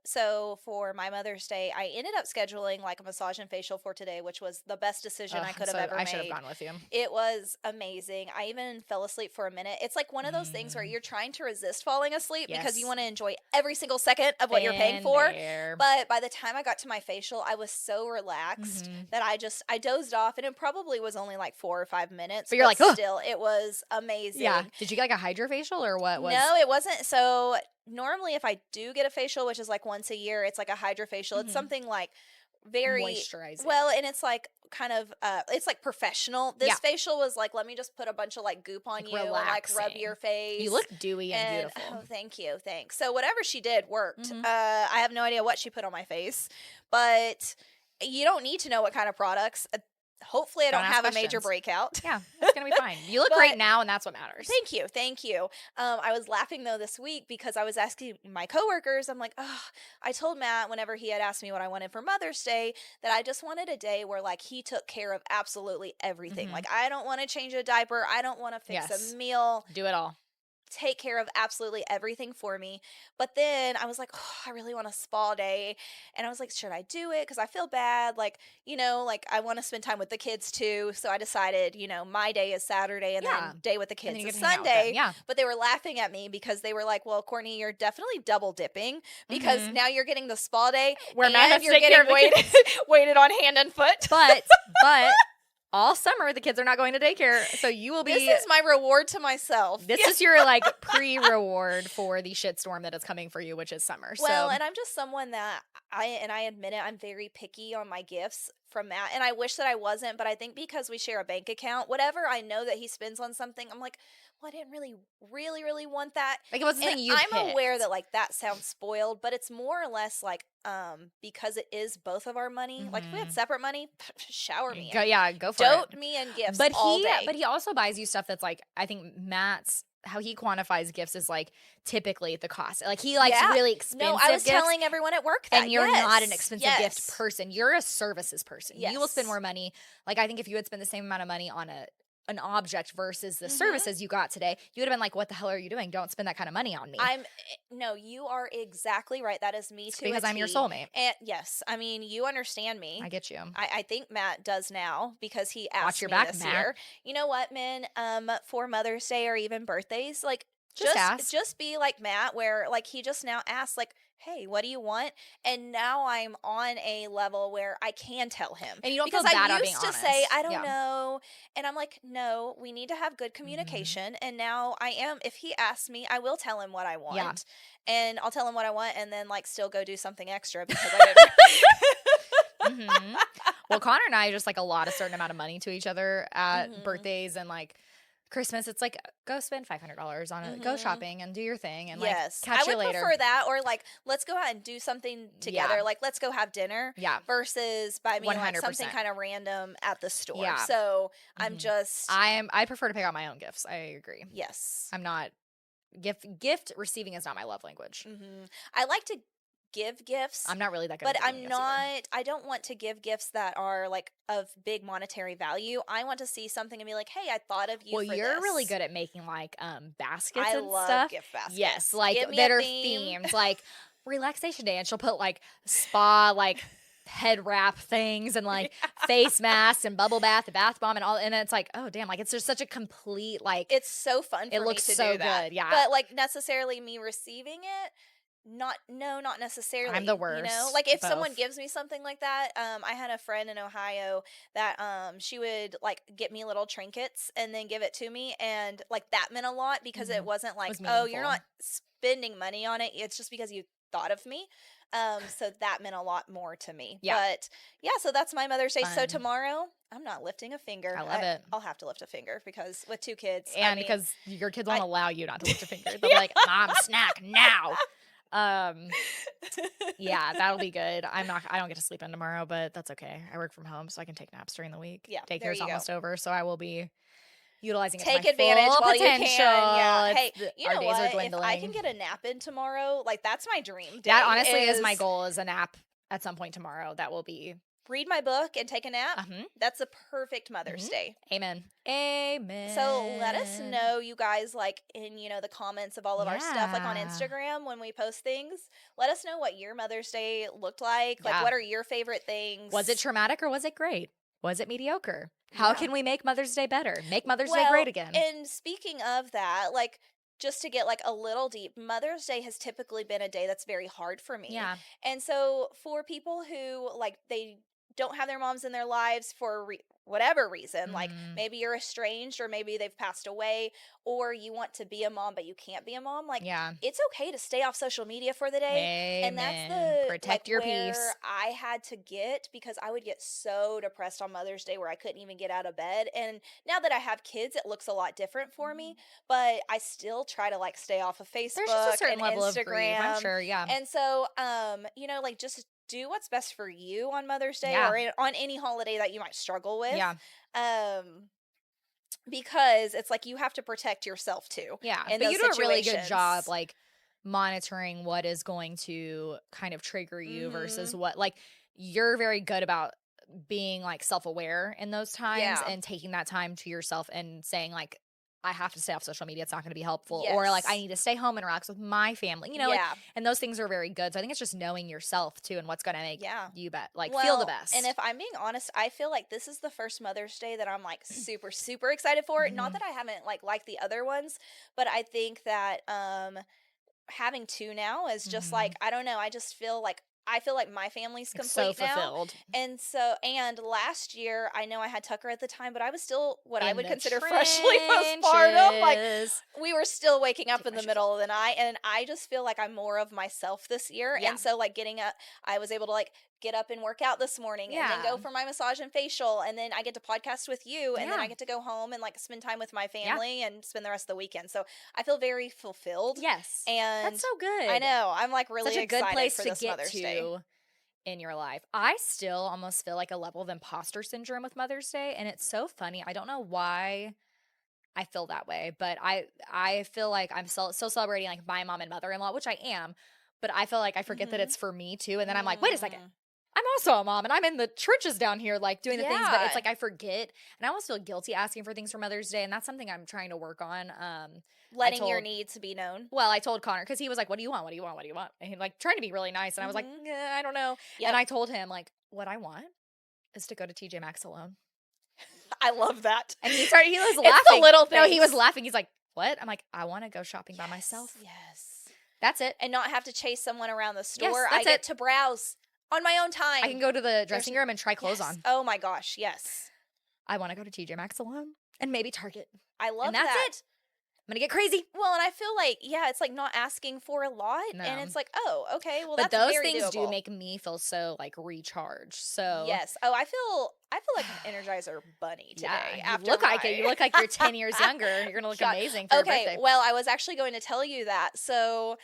So for my Mother's Day, I ended up scheduling like a massage and facial for today, which was the best decision I could have ever made. I should have gone with you. It was amazing. I even fell asleep for a minute. It's like one of those things where you're trying to resist falling asleep because you want to enjoy every single second of what you're paying for. But by the time I got to my facial, I was so relaxed that I dozed off, and it probably was only like 4 or 5 minutes. But you're like, still, it was amazing. Yeah. Did you get like a hydrofacial or what? No, it wasn't. So normally if I do get a facial, which is like once a year, it's like a hydrofacial. It's something like very moisturizing. Well, and it's like kind of it's like professional. This facial was like, let me just put a bunch of like goop on you and like rub your face. You look dewy and beautiful. Oh, thank you. Thanks. So whatever she did worked. I have no idea what she put on my face, but you don't need to know what kind of products. Hopefully I don't have a major breakout. Yeah, it's going to be fine. You look great now, and that's what matters. Thank you. Thank you. I was laughing, though, this week because I was asking my coworkers, I'm like, I told Matt whenever he had asked me what I wanted for Mother's Day that I just wanted a day where, like, he took care of absolutely everything. Like, I don't want to change a diaper. I don't want to fix a meal. Do it all. Take care of absolutely everything for me. But then I was like, I really want a spa day. And I was like, should I do it? Because I feel bad. Like, like I want to spend time with the kids too. So I decided, my day is Saturday and then day with the kids is Sunday. But they were laughing at me because they were like, well, Kortnie, you're definitely double dipping because now you're getting the spa day where and you're getting waited on hand and foot. But all summer, the kids are not going to daycare, so you will be... This is my reward to myself. This is your, like, pre-reward for the shitstorm that is coming for you, which is summer. Well, and I'm just someone that, I admit it, I'm very picky on my gifts from Matt, and I wish that I wasn't, but I think because we share a bank account, whatever I know that he spends on something, I'm like, well, I didn't really want that. Like, it wasn't something you I'm picked. Aware that, like, that sounds spoiled, but it's more or less, like, because it is both of our money. Like, if we had separate money, shower me. Go for it. Dote me in gifts all day. But he also buys you stuff that's, like, I think Matt's, how he quantifies gifts is, like, typically the cost. Like, he likes really expensive gifts. No, I was telling everyone at work that. And you're not an expensive gift person. You're a services person. Yes. You will spend more money. Like, I think if you would spend the same amount of money on an object versus the services you got today, you would have been like, what the hell are you doing? Don't spend that kind of money on me. No, you are exactly right. That is me too. Because I'm your soulmate. And yes, I mean, you understand me. I get you. I think Matt does now because he asked Watch your me back, this Matt. year. You know what, men? For Mother's Day or even birthdays, like just be like Matt, where like he just now asks, like, hey, what do you want? And now I'm on a level where I can tell him. And you don't feel bad about being honest. Because I used to say, I don't know. And I'm like, no, we need to have good communication. And now I am. If he asks me, I will tell him what I want. Yeah. And I'll tell him what I want and then like still go do something extra because I didn't. Well, Connor and I just like allot a certain amount of money to each other at birthdays and like Christmas, it's like, go spend $500 on it. Go shopping and do your thing. And yes. like, catch you I would later. prefer that, or like, let's go out and do something together. Yeah. Like, let's go have dinner. Yeah. Versus buy me like 100%. something kind of random at the store. Yeah. So I'm just. I prefer to pick out my own gifts. I agree. Yes. I'm not. Gift receiving is not my love language. I like to give gifts. I'm not really that good but at I'm giving not gifts I don't want to give gifts that are like of big monetary value. I want to see something and be like, hey, I thought of you. Well, for you're this. really good at making like baskets I and love stuff. gift baskets. Yes, like Give me that a are theme. themed, like relaxation day, and she'll put like spa like head wrap things and like face masks and bubble bath, the bath bomb and all, and it's like, oh damn, like it's just such a complete like. It's so fun. It looks me to so do that. good, yeah. But like necessarily me receiving it. Not necessarily. I'm the worst. You know, like if both. someone gives me something like that, I had a friend in Ohio that she would like get me little trinkets and then give it to me, and like that meant a lot because it wasn't like, oh, you're not spending money on it. It's just because you thought of me. So that meant a lot more to me. Yeah. But yeah, so that's my Mother's Day. Fun. So tomorrow, I'm not lifting a finger. I love it. I'll have to lift a finger because with 2 kids, and because your kids won't allow you not to lift a finger, they'll be like, "Mom, snack now." Yeah, that'll be good. I don't get to sleep in tomorrow, but that's okay. I work from home, so I can take naps during the week. Yeah, daycare's almost over, so I will be utilizing it to take my advantage full while potential. you can. Yeah. Hey, you our know days what? are If dwindling. I can get a nap in tomorrow, like that's my dream day. That honestly is my goal, is a nap at some point tomorrow. That will be read my book and take a nap. That's a perfect Mother's Day. Amen. Amen. So let us know, you guys, like in, the comments of all of our stuff, like on Instagram when we post things. Let us know what your Mother's Day looked like. Like, what are your favorite things? Was it traumatic or was it great? Was it mediocre? How can we make Mother's Day better? Make Mother's Day great again. And speaking of that, like, just to get like a little deep, Mother's Day has typically been a day that's very hard for me. Yeah. And so for people who like they don't have their moms in their lives for whatever reason, like maybe you're estranged or maybe they've passed away, or you want to be a mom but you can't be a mom, like it's okay to stay off social media for the day. Amen. And that's the protect your where peace. I had to get, because I would get so depressed on Mother's Day where I couldn't even get out of bed. And now that I have kids, it looks a lot different for me, but I still try to like stay off of Facebook. There's just a certain and level Instagram. of grief, I'm sure. Yeah. And so like just do what's best for you on Mother's Day or on any holiday that you might struggle with. Yeah. Because it's like you have to protect yourself too. Yeah. But you do a really good job like monitoring what is going to kind of trigger you versus what, like, you're very good about being like self-aware in those times and taking that time to yourself and saying like, I have to stay off social media. It's not going to be helpful. Or like, I need to stay home and relax with my family, like, and those things are very good. So I think it's just knowing yourself too and what's going to make you feel the best. And if I'm being honest, I feel like this is the first Mother's Day that I'm like super, super excited for. Not that I haven't liked the other ones, but I think that having 2 now is just like, I don't know. I just feel like my family's complete so fulfilled now. And last year, I know I had Tucker at the time, but I was still what I would consider freshly postpartum. Like, we were still waking up in the middle of the night, and I just feel like I'm more of myself this year. And so like getting up, I was able to like get up and work out this morning and then go for my massage and facial, and then I get to podcast with you, and then I get to go home and like spend time with my family and spend the rest of the weekend. So I feel very fulfilled. Yes. And that's so good. I know. I'm like really such a excited good place for to this get Mother's Day in your life. I still almost feel like a level of imposter syndrome with Mother's Day, and it's so funny. I don't know why I feel that way, but I feel like I'm still celebrating like my mom and mother-in-law, which I am, but I feel like I forget that it's for me too, and then I'm like, wait a second, I'm also a mom, and I'm in the trenches down here, like doing the things, but it's like I forget, and I almost feel guilty asking for things for Mother's Day, and that's something I'm trying to work on. Letting your needs be known. Well, I told Connor, because he was like, what do you want? What do you want? What do you want? And he like trying to be really nice, and I was like, I don't know. And I told him like, what I want is to go to TJ Maxx alone. I love that. And he was laughing. It's the little things. No, he was laughing. He's like, what? I'm like, I want to go shopping by myself. Yes. That's it. And not have to chase someone around the store. Yes, I get to browse on my own time. I can go to the dressing room and try clothes on. Oh my gosh, yes. I want to go to TJ Maxx alone and maybe Target. I love and that's that. it. gonna get crazy. Well, and I feel like, yeah, it's like not asking for a lot. No. And it's like, oh, okay, well, But that's those very things do doable. make me feel so like recharged. So Yes. Oh, I feel like an Energizer bunny today. yeah, After you look like it. You look like you're 10 years younger. You're gonna look amazing for your birthday. Well, I was actually going to tell you that. So,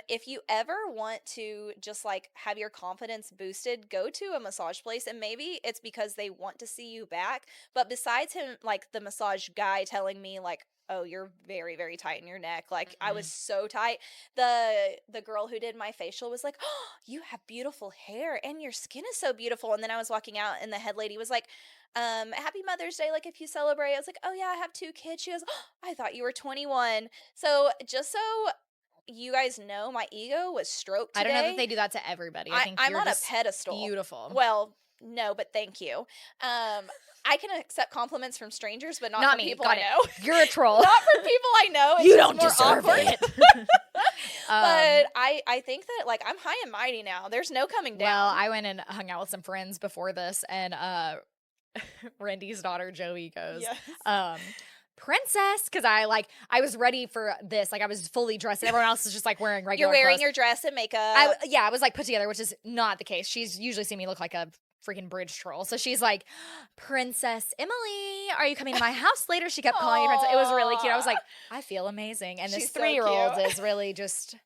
if you ever want to just like have your confidence boosted, go to a massage place, and maybe it's because they want to see you back. But besides him, like the massage guy telling me like, oh, you're very, very tight in your neck. Like I was so tight. The girl who did my facial was like, oh, you have beautiful hair and your skin is so beautiful. And then I was walking out and the head lady was like, happy Mother's Day. Like if you celebrate, I was like, oh yeah, I have 2 kids. She goes, oh, I thought you were 21. So just so you guys know, my ego was stroked today. I don't know that they do that to everybody. I think I'm you're on a just pedestal. beautiful. Well, no, but thank you. I can accept compliments from strangers, but not from me. people Got I it. know. You're a troll. Not from people I know. It's You just don't more deserve awkward. it. But I think that like I'm high and mighty now. There's no coming down. Well, I went and hung out with some friends before this, and Randy's daughter Joey goes, Yes. Princess, because I was ready for this. Like I was fully dressed, and everyone else is just like wearing regular. You're wearing clothes. your dress and makeup. I was like put together, which is not the case. She's usually seen me look like a freaking bridge troll. So she's like, Princess Emily, are you coming to my house later? She kept calling me Princess. It was really cute. I was like, I feel amazing. And She's this so 3-year-old cute. is really just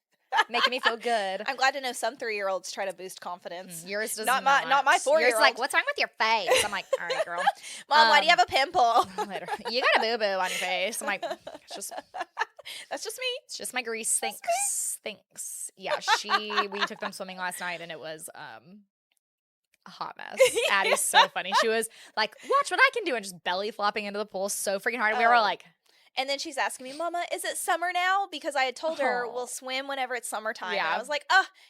making me feel good. I'm glad to know some 3-year-olds try to boost confidence. Yours does not my 4-year-old. Yours like, what's wrong with your face? I'm like, all right, girl. Mom, why do you have a pimple? You got a boo-boo on your face. I'm like, it's just that's just me. It's just my grease. Thanks. Yeah, we took them swimming last night, and it was a hot mess. Addie's so funny. She was like, watch what I can do, and just belly flopping into the pool so freaking hard. We were all like, and then she's asking me, Mama, is it summer now? Because I had told her we'll swim whenever it's summertime. Yeah. And I was like,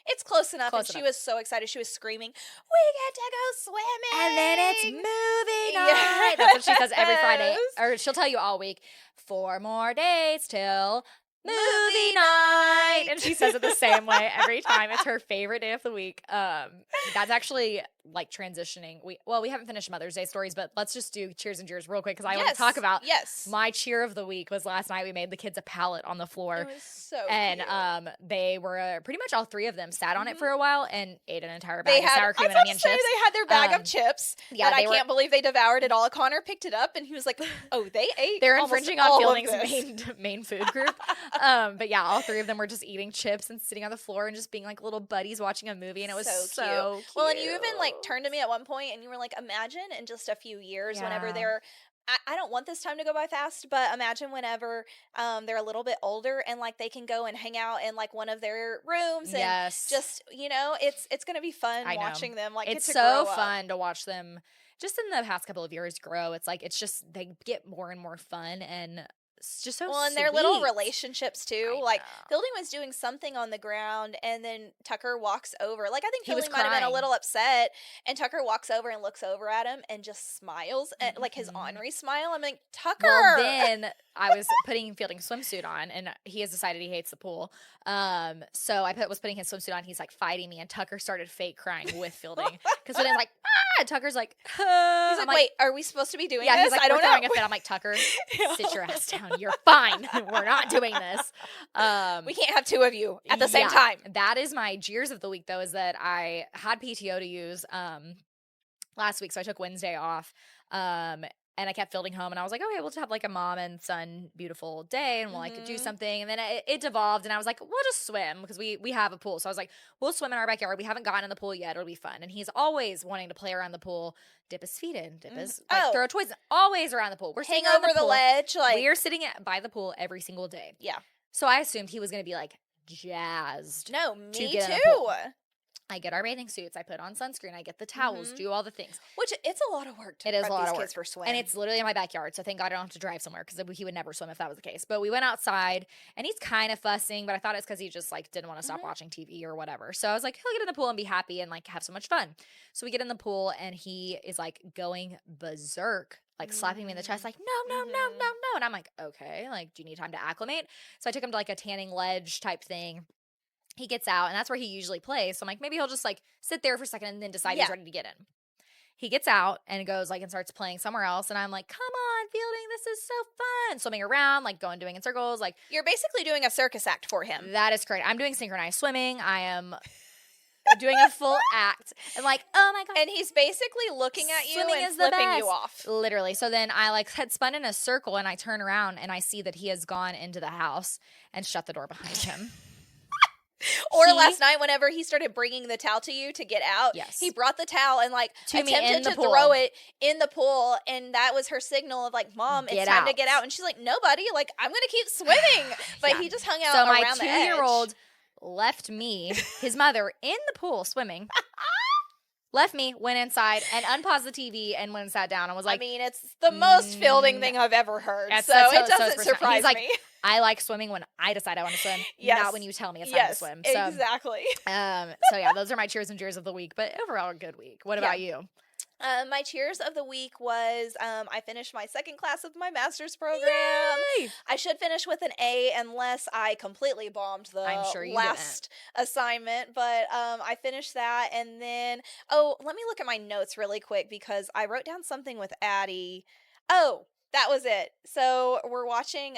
it's close enough. She was so excited. She was screaming, we get to go swimming. And then it's movie night. That's what she says every Friday. Or she'll tell you all week, 4 more days till movie night. And she says it the same way every time. It's her favorite day of the week. That's actually like transitioning. We haven't finished Mother's Day stories, but let's just do cheers and jeers real quick because I want to talk about my cheer of the week was last night. We made the kids a pallet on the floor. It was so and cute. They were pretty much all 3 of them sat on it for a while and ate an entire bag They of sour cream and onion chips. They had their bag of chips. Yeah, and I can't believe they devoured it all. Connor picked it up and he was like, oh, they ate. They're infringing on Fielding's main food group. But yeah, all 3 of them were just eating chips and sitting on the floor and just being like little buddies watching a movie, and it was so cute. Well, and you even like turned to me at one point and you were like, imagine in just a few years whenever they're I don't want this time to go by fast, but imagine whenever they're a little bit older and like they can go and hang out in like one of their rooms and just, it's going to be fun watching them like it's so fun to watch them just in the past couple of years grow. It's like they get more and more fun, and it's just so and their little relationships too. Like Fielding was doing something on the ground, and then Tucker walks over. Like I think Fielding might have been a little upset, and Tucker walks over and looks over at him and just smiles, at, like his ornery smile. I'm like, Tucker. Well, then I was putting Fielding's swimsuit on, and he has decided he hates the pool. So I was putting his swimsuit on. He's like fighting me, and Tucker started fake crying with Fielding because Fielding's like, ah! Tucker's like, he's like, wait, are we supposed to be doing this? He's like, I don't know. Throwing a fit. I'm like, Tucker, sit your ass down. You're fine. We're not doing this. We can't have 2 of you at the same time. That is my jeers of the week, though, is that I had PTO to use last week, so I took Wednesday off. And I kept Fielding home, and I was like, okay, we'll just have like a mom and son beautiful day, and we'll like do something. And then it devolved, and I was like, we'll just swim because we have a pool. So I was like, we'll swim in our backyard. We haven't gotten in the pool yet. It'll be fun. And he's always wanting to play around the pool, dip his feet in, throw toys, always around the pool. We're hang over the ledge. Like we are sitting by the pool every single day. Yeah. So I assumed he was going to be like jazzed. No, me to too. I get our bathing suits. I put on sunscreen. I get the towels. Do all the things. Which it's a lot of work to prep these kids for swim. And it's literally in my backyard, so thank God I don't have to drive somewhere because he would never swim if that was the case. But we went outside, and he's kind of fussing, but I thought it's because he just like didn't want to stop watching TV or whatever. So I was like, he'll get in the pool and be happy and like have so much fun. So we get in the pool, and he is like going berserk, like slapping me in the chest, like, no. And I'm like, okay, like, do you need time to acclimate? So I took him to like a tanning ledge type thing. He gets out, and that's where he usually plays. So I'm like, maybe he'll just like sit there for a second and then decide he's ready to get in. he gets out and goes like and starts playing somewhere else. And I'm like, come on, Fielding, this is so fun. Swimming around, like doing in circles. Like, you're basically doing a circus act for him. that is correct. I'm doing synchronized swimming. I am doing a full act. And like, oh my God. And he's basically looking at you Swimming and is the flipping you best. off. Literally. So then I like had spun in a circle and I turn around and I see that he has gone into the house and shut the door behind him. Or last night, whenever he started bringing the towel to you to get out, Yes. he brought the towel and like To me attempted in the to pool. throw it in the pool, and that was her signal of like, Mom, Get it's time to out. get out. And she's like, no, buddy, like I'm gonna keep swimming. But Yeah. he just hung out So my around the edge. 2-year-old left me, his mother, in the pool swimming. Left me, went inside, and unpaused the TV and went and sat down and was like, I mean, it's the most Fielding thing I've ever heard. That's- So that's it so doesn't it's personal. surprise He's like, me. I like swimming when I decide I want to swim, Yes. not when you tell me it's time to swim. So, exactly. so yeah, those are my cheers and jeers of the week. But overall, a good week. What about you? My cheers of the week was I finished my second class of my master's program. Yay! I should finish with an A unless I completely bombed the I'm sure you last assignment. But I finished that. And then, let me look at my notes really quick because I wrote down something with Addie. Oh, that was it. So we're watching,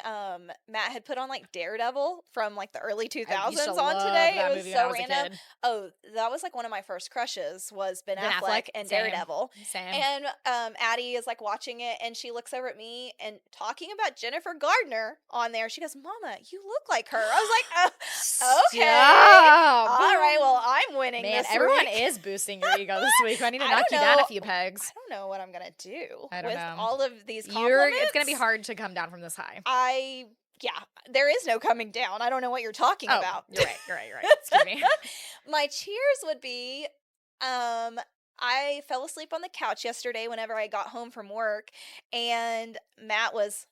Matt had put on like Daredevil from like the early 2000s I used to on love today. that It was movie when I so was a random. kid. Oh, that was like one of my first crushes was Ben Affleck and same. Daredevil. Same. And Addie is like watching it and she looks over at me and talking about Jennifer Gardner on there. She goes, Mama, you look like her. I was like, okay. Stop. All right, well, I'm winning Man, this everyone week. is boosting your ego this week. I need to I knock don't you down know. a few pegs. I don't know what I'm going to do I don't with know. all of these compliments. It's going to be hard to come down from this high. There is no coming down. I don't know what you're talking about. You're right. Excuse me. My cheers would be, I fell asleep on the couch yesterday whenever I got home from work, and Matt was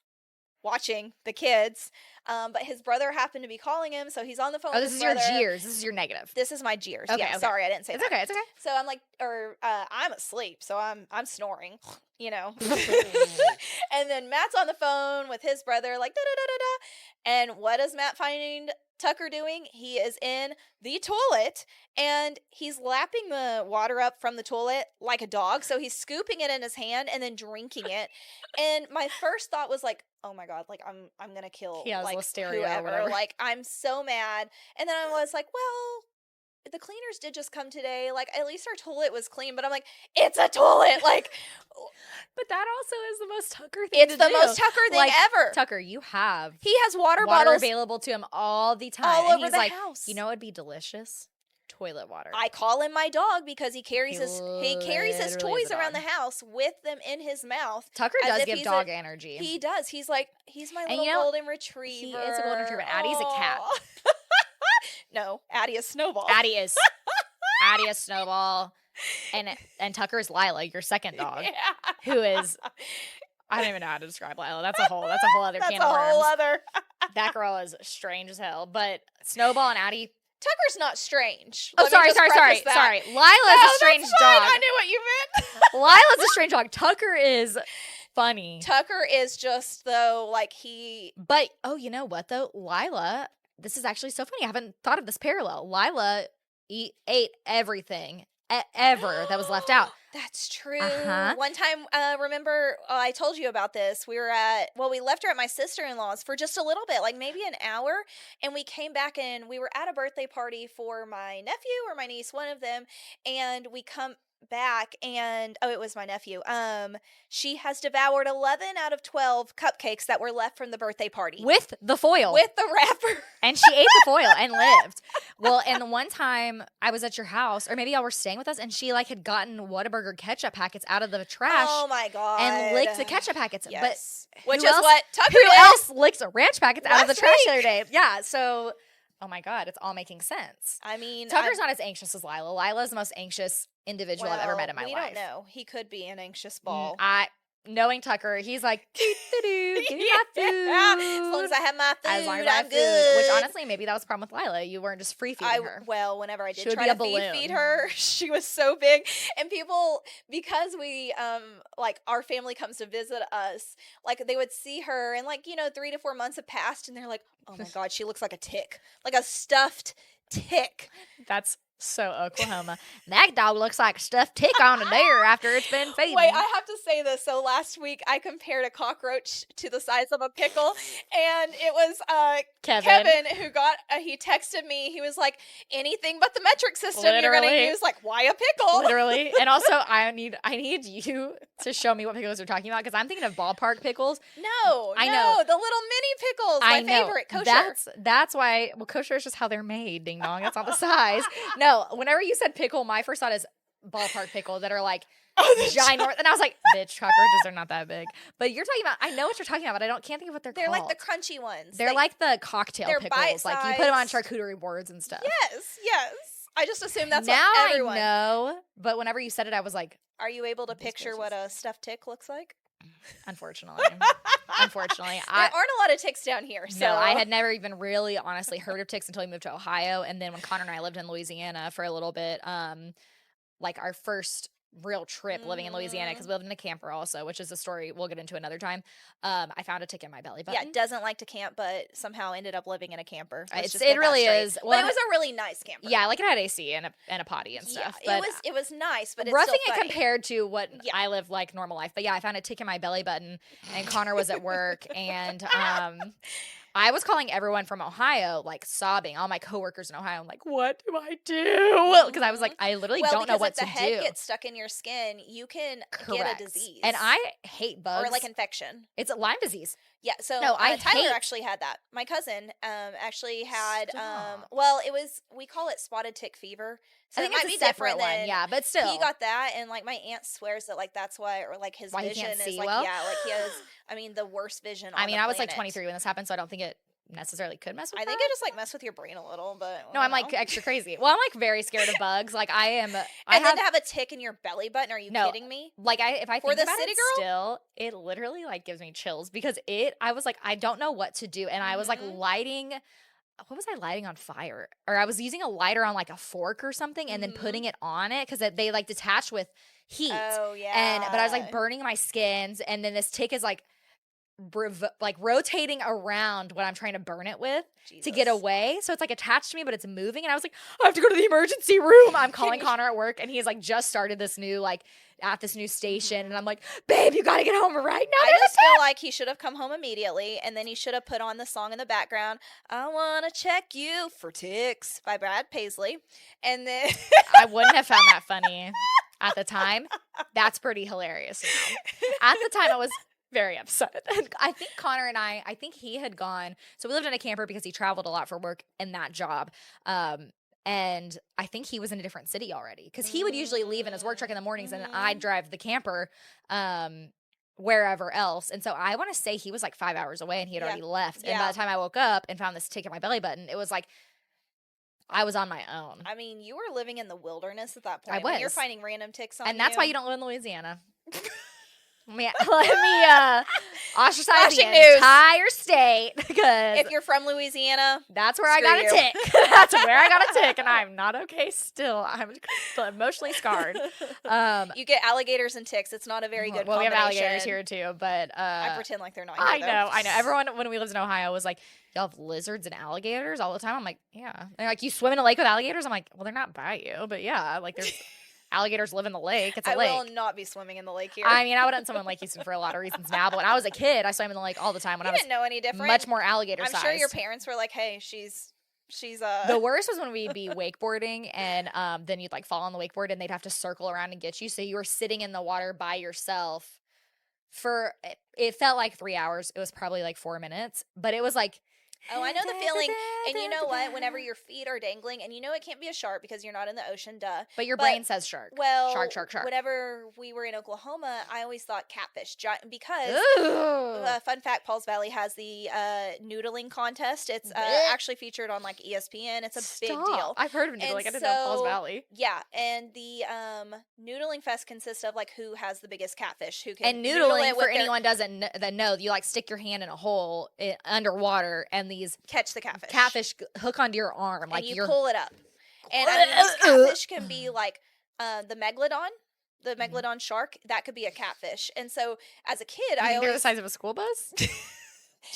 watching the kids, but his brother happened to be calling him, so he's on the phone with This his is your brother. jeers. This is your negative. This is my jeers. Okay, Yeah, okay. sorry, I didn't say It's that. okay. It's okay. So I'm like, I'm asleep, so I'm snoring, you know. And then Matt's on the phone with his brother, like da da da da da. And what does Matt find Tucker doing? He is in the toilet and he's lapping the water up from the toilet like a dog. So he's scooping it in his hand and then drinking it. And my first thought was like, oh my God, like I'm gonna kill He has like listeria or whoever. whatever. Like I'm so mad. And then I was like, well, the cleaners did just come today. Like, at least our toilet was clean. But I'm like, it's a toilet. Like, But that also is the most Tucker thing it's to the do. most Tucker thing Like, ever. Tucker, you have He has water water bottles available to him all the time. all and over he's the like, house. you know what would be delicious? Toilet water. I call him my dog because he carries He his literally is toys a around the dog. house with them in his mouth. Tucker as does if give he's dog energy. He does. He's like, he's my And little you know, golden retriever. he is a golden retriever. Addie's a cat. Aw. No, Addie is Snowball. Addie is Snowball, and Tucker is Lila, your second dog, Yeah. who is I don't even know how to describe Lila. That's a whole other That's can a of worms. whole other. That girl is strange as hell. But Snowball and Addie. Tucker's not strange. Oh, Let me sorry. just preface that. Lila's No, a strange that's fine. dog. I knew what you meant. Lila's a strange dog. Tucker is funny. Tucker is just though like he. But you know what though? Lila, this is actually so funny. I haven't thought of this parallel. Lila ate everything ever that was left out. That's true. Uh-huh. One time, remember, I told you about this. We left her at my sister-in-law's for just a little bit, like maybe an hour. And we came back and we were at a birthday party for my nephew or my niece, one of them. And we come back and, it was my nephew. She has devoured 11 out of 12 cupcakes that were left from the birthday party. With the foil. With the wrapper. And she ate the foil and lived. Well, and the one time I was at your house, or maybe y'all were staying with us, and she like had gotten Whataburger ketchup packets out of the trash. Oh my God. And licked the ketchup packets. Yes. But Which who is else- what Tucker Who did. else licks ranch packets out of the Last trash week. the other day? Yeah, so, oh my God, it's all making sense. I mean, Tucker's not as anxious as Lila. Lila is the most anxious individual I've ever met in my life. We don't know. He could be an anxious ball. Knowing Tucker, he's like, doo-doo-doo, give me my food. Yeah, as long as I have my food, As long as I I'm have food. good. Which honestly, maybe that was the problem with Lila. You weren't just free feeding her. Well, whenever I did She would try be to a balloon. feed her, she was so big. And people, because we, like our family comes to visit us, like they would see her and 3 to 4 months have passed and they're like, oh my God, she looks like a tick. Like a stuffed tick. That's So Oklahoma. That dog looks like a stuffed tick on a deer after it's been feeding. Wait, I have to say this. So last week I compared a cockroach to the size of a pickle, and it was Kevin who got. He texted me. He was like, "Anything but the metric system you're going to use." Like, why a pickle? Literally. And also, I need you to show me what pickles you're talking about, because I'm thinking of ballpark pickles. No, I know the little mini pickles. My favorite, kosher. That's why. Well, kosher is just how they're made. Ding dong. That's not the size. No, whenever you said pickle, my first thought is ballpark pickle that are like ginormous. And I was like, bitch, cockroaches are not that big. But you're talking about, I know what you're talking about, but I can't think of what they're called. They're like the crunchy ones. They're like the cocktail pickles. Bite-sized. Like you put them on charcuterie boards and stuff. Yes. I just assumed that's now what everyone. I know, but whenever you said it, I was like, are you able to picture what a stuffed tick looks like? Unfortunately. There aren't a lot of ticks down here. So no, I had never even really honestly heard of ticks until we moved to Ohio. And then when Connor and I lived in Louisiana for a little bit, like our first real trip living in Louisiana, because we lived in a camper also, which is a story we'll get into another time. I found a tick in my belly button. Yeah, doesn't like to camp, but somehow ended up living in a camper. It really is. Well, but it was a really nice camper. Yeah, like it had AC and a potty and stuff. Yeah, it was nice, but it's roughing still it compared to what I live like normal life. But yeah, I found a tick in my belly button, and Connor was at work, and I was calling everyone from Ohio, like sobbing. All my coworkers in Ohio, I'm like, what do I do? Because I was like, I literally don't know what to do. If the head gets stuck in your skin, you can get a disease. And I hate bugs. Or like infection. It's Lyme disease. Yeah, so no, Tyler actually had that. My cousin actually had, well, we call it spotted tick fever. So I think it might it's be a separate different one, yeah, but still. He got that, and like my aunt swears that like that's why, or like his vision is like, well? Yeah, like he has, the worst vision on I was like 23 when this happened, so I don't think it necessarily could mess with I think it just like mess with your brain a little, but no, I'm like extra crazy. Well, I'm like very scared of bugs. Like I am. And then to have a tick in your belly button? Are you kidding me? Like if I think the about city it girl? still, it literally like gives me chills because I was like, I don't know what to do, and I was like lighting. What was I lighting on fire? Or I was using a lighter on like a fork or something, and then putting it on it because they like detach with heat. Oh yeah. But I was like burning my skins, and then this tick is like rotating around what I'm trying to burn it with to get away. So it's like attached to me, but it's moving. And I was like, I have to go to the emergency room. I'm calling Connor at work, and he's like just started this new at this new station, and I'm like, babe, you gotta get home right now. I just feel like he should have come home immediately, and then he should have put on the song in the background, I Wanna Check You for Ticks by Brad Paisley. And then I wouldn't have found that funny at the time. That's pretty hilarious now. At the time I was very upset. I think Connor and I think he had gone, so we lived in a camper because he traveled a lot for work in that job. And I think he was in a different city already because he would usually leave in his work truck in the mornings, and then I'd drive the camper wherever else. And so I want to say he was like 5 hours away, and he had already left. And by the time I woke up and found this tick in my belly button, it was like I was on my own. You were living in the wilderness at that point. I was. You're finding random ticks on you. And that's why you don't live in Louisiana. Let me ostracize the entire state, because if you're from Louisiana, that's where I got a tick. That's where I got a tick, and I'm not okay still. I'm still emotionally scarred. You get alligators and ticks. It's not a very good combination. We have alligators here too, but I pretend like they're not here. I know. Everyone when we lived in Ohio was like, y'all have lizards and alligators all the time. I'm like, yeah. And they're like, you swim in a lake with alligators? I'm like, well, they're not by you, but yeah, like there's alligators live in the lake. It's a lake. I will not be swimming in the lake here. I wouldn't swim in Lake Houston for a lot of reasons now, but when I was a kid, I swam in the lake all the time. When I was didn't know any different. Much more alligator size. I'm sure your parents were like, hey, she's The worst was when we'd be wakeboarding, and then you'd like fall on the wakeboard, and they'd have to circle around and get you. So you were sitting in the water by yourself for, it felt like 3 hours. It was probably like 4 minutes, but it was like, oh, I know the feeling. And you know what? Whenever your feet are dangling, and you know it can't be a shark because you're not in the ocean, duh. But your brain says shark. Well, shark. Whenever we were in Oklahoma, I always thought catfish because fun fact: Paul's Valley has the noodling contest. It's actually featured on like ESPN. It's a big deal. I've heard of noodling. I didn't know Paul's Valley. Yeah, and the noodling fest consists of like who has the biggest catfish, who can and noodling for anyone that know, you like stick your hand in a hole underwater and these catch the catfish hook onto your arm, and like you pull it up. And these catfish can be like the megalodon shark. That could be a catfish. And so as a kid, they're the size of a school bus. Do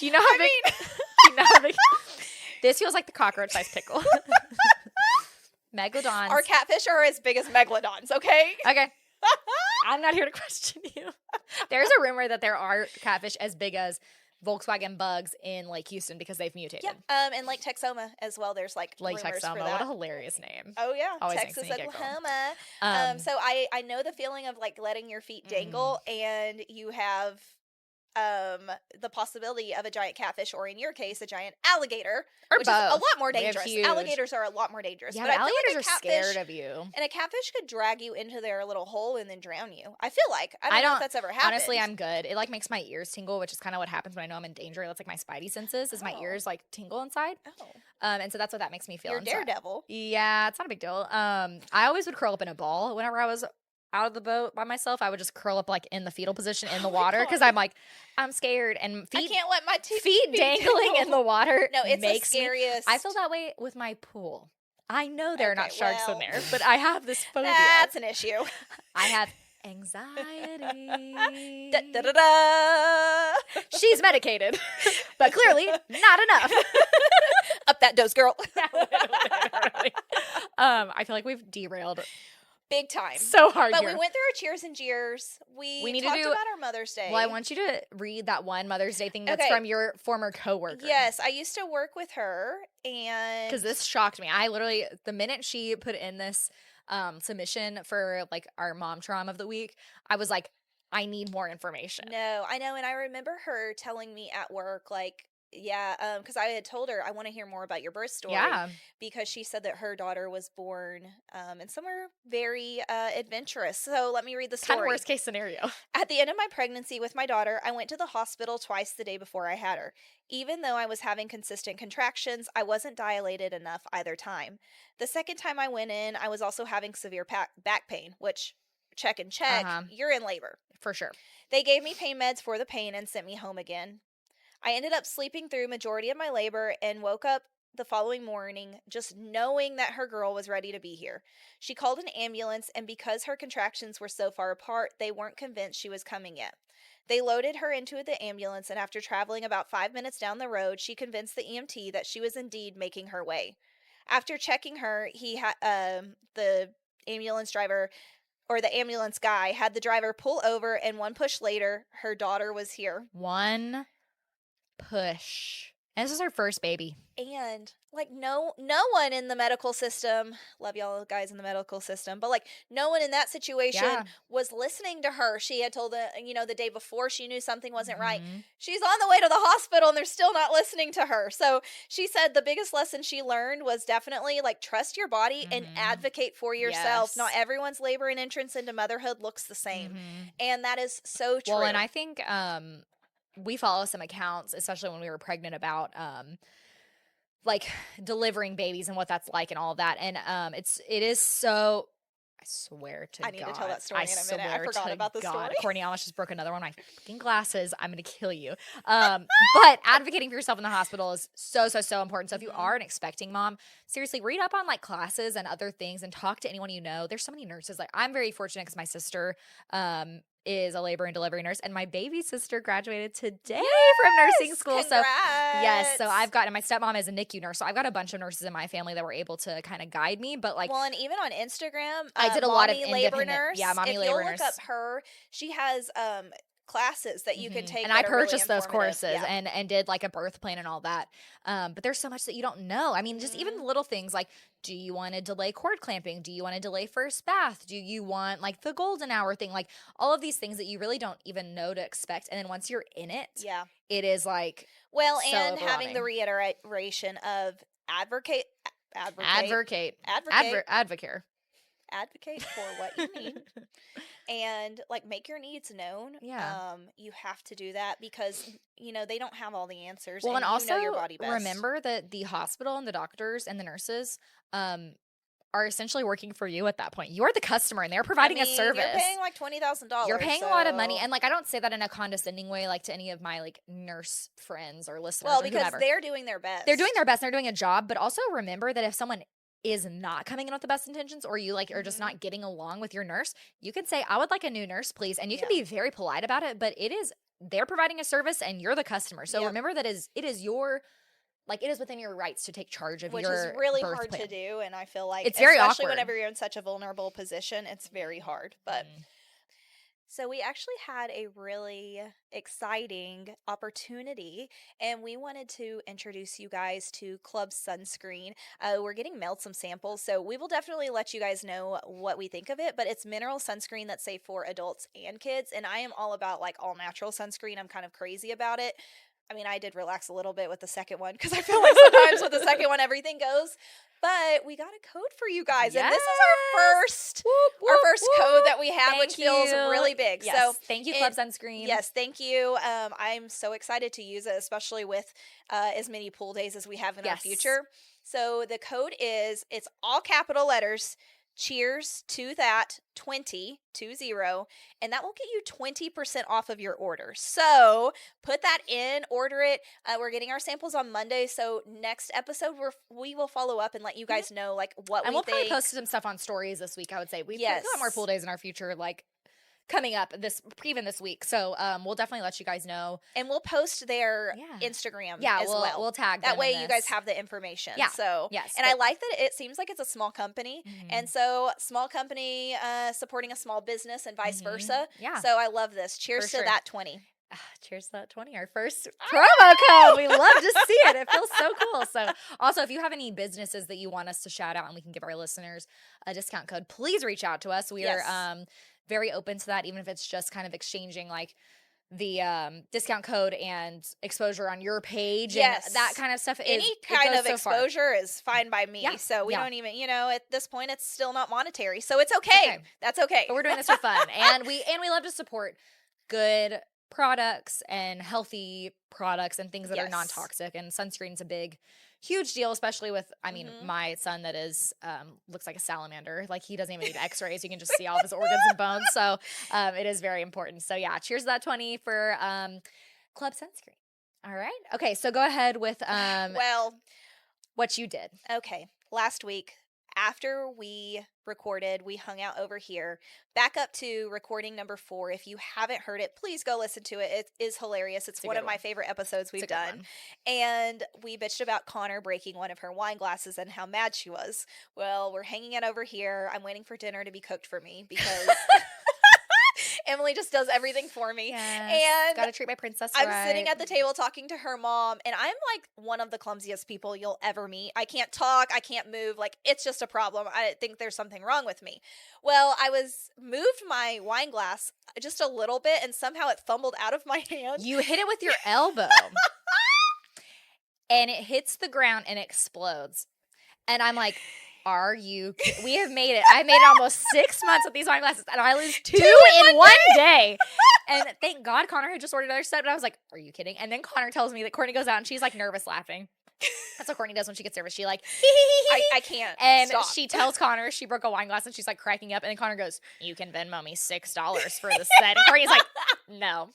you know how big? Do you know how big? This feels like the cockroach-sized pickle. Megalodons. Our catfish are as big as megalodons, okay? Okay. I'm not here to question you. There's a rumor that there are catfish as big as Volkswagen bugs in Lake Houston because they've mutated. Yeah, and Lake Texoma as well. There's like Lake rumors Texoma, for that. what a hilarious name. Oh yeah, Always Texas, makes me giggle. Oklahoma. So I know the feeling of like letting your feet dangle, and you have the possibility of a giant catfish, or in your case, a giant alligator, or which both. is a lot more dangerous. Huge. Alligators are a lot more dangerous. Yeah, but I feel alligators like a are catfish, scared of you. and a catfish could drag you into their little hole and then drown you. I feel like I don't know if that's ever happened. Honestly, I'm good. It like makes my ears tingle, which is kind of what happens when I know I'm in danger. That's like my spidey senses, is my ears like tingle inside. Oh. And so that's what that makes me feel. You're Daredevil. Yeah, it's not a big deal. I always would curl up in a ball whenever I was out of the boat by myself. I would just curl up like in the fetal position in the water because I'm like, I'm scared, and I can't let my feet dangling in the water. No, it's makes the scariest. I feel that way with my pool. I know there are not sharks in there, but I have this phobia. That's an issue. I have anxiety. Da, da, da, da. She's medicated, but clearly not enough. Up that dose, girl. I feel like we've derailed big time. So hard But here. we went through our cheers and jeers. We need talked to do about our Mother's Day. Well, I want you to read that one Mother's Day thing that's Okay. from your former coworker. Yes, I used to work with her, and Because this shocked me. I literally, the minute she put in this submission for like our mom trauma of the week, I was like, I need more information. No, I know, and I remember her telling me at work, like, yeah, because I had told her I want to hear more about your birth story. Yeah. Because she said that her daughter was born in somewhere very adventurous. So let me read the story. Kind of worst case scenario. At the end of my pregnancy with my daughter, I went to the hospital twice the day before I had her. Even though I was having consistent contractions, I wasn't dilated enough either time. The second time I went in, I was also having severe back pain, which, check, you're in labor. For sure. They gave me pain meds for the pain and sent me home again. I ended up sleeping through majority of my labor and woke up the following morning just knowing that her girl was ready to be here. She called an ambulance, and because her contractions were so far apart, they weren't convinced she was coming yet. They loaded her into the ambulance, and after traveling about 5 minutes down the road, she convinced the EMT that she was indeed making her way. After checking her, the ambulance driver, or the ambulance guy, had the driver pull over, and one push later, her daughter was here. One push. And this is her first baby. And like no one in the medical system, love y'all guys in the medical system, but like no one in that situation was listening to her. She had told the day before she knew something wasn't right. She's on the way to the hospital and they're still not listening to her. So she said the biggest lesson she learned was definitely like trust your body and advocate for yourself. Yes. Not everyone's labor and entrance into motherhood looks the same. And that is so true. Well, and I think we follow some accounts, especially when we were pregnant, about like delivering babies and what that's like and all of that. And it is so, I swear to God. I need to tell that story in a minute. I forgot about the story. Kortnie, I almost just broke another one of my fucking glasses. I'm going to kill you. But advocating for yourself in the hospital is so, so, so important. So if you are an expecting mom, seriously, read up on like classes and other things and talk to anyone you know. There's so many nurses. Like I'm very fortunate because my sister is a labor and delivery nurse, and my baby sister graduated today from nursing school. Congrats. So yes, so I've got, and my stepmom is a NICU nurse, so I've got a bunch of nurses in my family that were able to kind of guide me. But like, well, and even on Instagram, I did a lot of labor nurse. Yeah, mommy if labor you'll nurse. Look up her. She has classes that you can take, and I that are really purchased those informative. courses and did like a birth plan and all that. But there's so much that you don't know. I mean, just even little things like, do you want to delay cord clamping? Do you want to delay first bath? Do you want like the golden hour thing? Like all of these things that you really don't even know to expect. And then once you're in it, it is like, well, so and having the reiteration of advocate for what you need. And like make your needs known. Yeah. You have to do that because they don't have all the answers. Well, and also know your body best. Remember that the hospital and the doctors and the nurses are essentially working for you at that point. You're the customer and they're providing a service. You're paying like $20,000. You're paying a lot of money. And like I don't say that in a condescending way like to any of my like nurse friends or listeners. Well, or because whomever. they're doing their best. They're doing their best. They're doing a job. But also remember that if someone is not coming in with the best intentions, or you like are just not getting along with your nurse, you can say, I would like a new nurse, please. And you can be very polite about it, but they're providing a service and you're the customer. So remember that it is your like it is within your rights to take charge of which your is really birth hard plan. to do, and I feel like It's very especially awkward. whenever you're in such a vulnerable position, it's very hard. But so we actually had a really exciting opportunity, and we wanted to introduce you guys to Club Sunscreen. We're getting mailed some samples, so we will definitely let you guys know what we think of it, but it's mineral sunscreen that's safe for adults and kids, and I am all about like all natural sunscreen. I'm kind of crazy about it. I mean, I did relax a little bit with the second one because I feel like sometimes with the second one everything goes. But we got a code for you guys, and this is our first code that we have, which feels really big. Yes. So thank you, Club Sunscreen. Yes, thank you. I'm so excited to use it, especially with as many pool days as we have in our future. So the code is, it's all capital letters. Cheers to that 20, and that will get you 20% off of your order. So put that in, order it. We're getting our samples on Monday, so next episode we will follow up and let you guys know like what and we we'll think. probably post some stuff on stories this week. I would say we've got more pool days in our future, like coming up even this week. So we'll definitely let you guys know, and we'll post their Instagram as well. We'll tag them that way you guys have the information. So and I like that it seems like it's a small company, and so small company supporting a small business and vice versa. So I love this. Cheers to that 20. Cheers to that 20, our first promo code. We love to see it. It feels so cool. So also, if you have any businesses that you want us to shout out and we can give our listeners a discount code, please reach out to us. We are very open to that, even if it's just kind of exchanging like the discount code and exposure on your page and that kind of stuff. Any kind of exposure is fine by me. So we don't even, at this point, it's still not monetary. So it's okay. That's okay. But we're doing this for fun. and we love to support good products and healthy products and things that are non-toxic, and sunscreen's a huge deal, especially with my son that is looks like a salamander. Like he doesn't even need x-rays. You can just see all of his organs and bones. So it is very important. So cheers to that 20 for Club Sunscreen. All right. Okay, so go ahead with what you did. Okay. Last week, after we recorded, we hung out over here. Back up to recording number 4. If you haven't heard it, please go listen to it. It is hilarious. It's one of my favorite episodes we've done. And we bitched about Connor breaking one of her wine glasses and how mad she was. Well, we're hanging out over here. I'm waiting for dinner to be cooked for me because Emily just does everything for me. And gotta treat my princess I'm sitting at the table talking to her mom, and I'm like one of the clumsiest people you'll ever meet. I can't talk. I can't move. Like, it's just a problem. I think there's something wrong with me. Well, I moved my wine glass just a little bit, and somehow it fumbled out of my hand. You hit it with your elbow. And it hits the ground and explodes. And I'm like, we have made it. I made it almost 6 months with these wine glasses, and I lose 2 in one day. And thank God Connor had just ordered another set, but I was like, are you kidding? And then Connor tells me that Kortnie goes out and she's like nervous laughing. That's what Kortnie does when she gets nervous. She like, I can't. And she tells Connor she broke a wine glass and she's like cracking up. And then Connor goes, you can Venmo me $6 for the set. And Kortnie's like, no.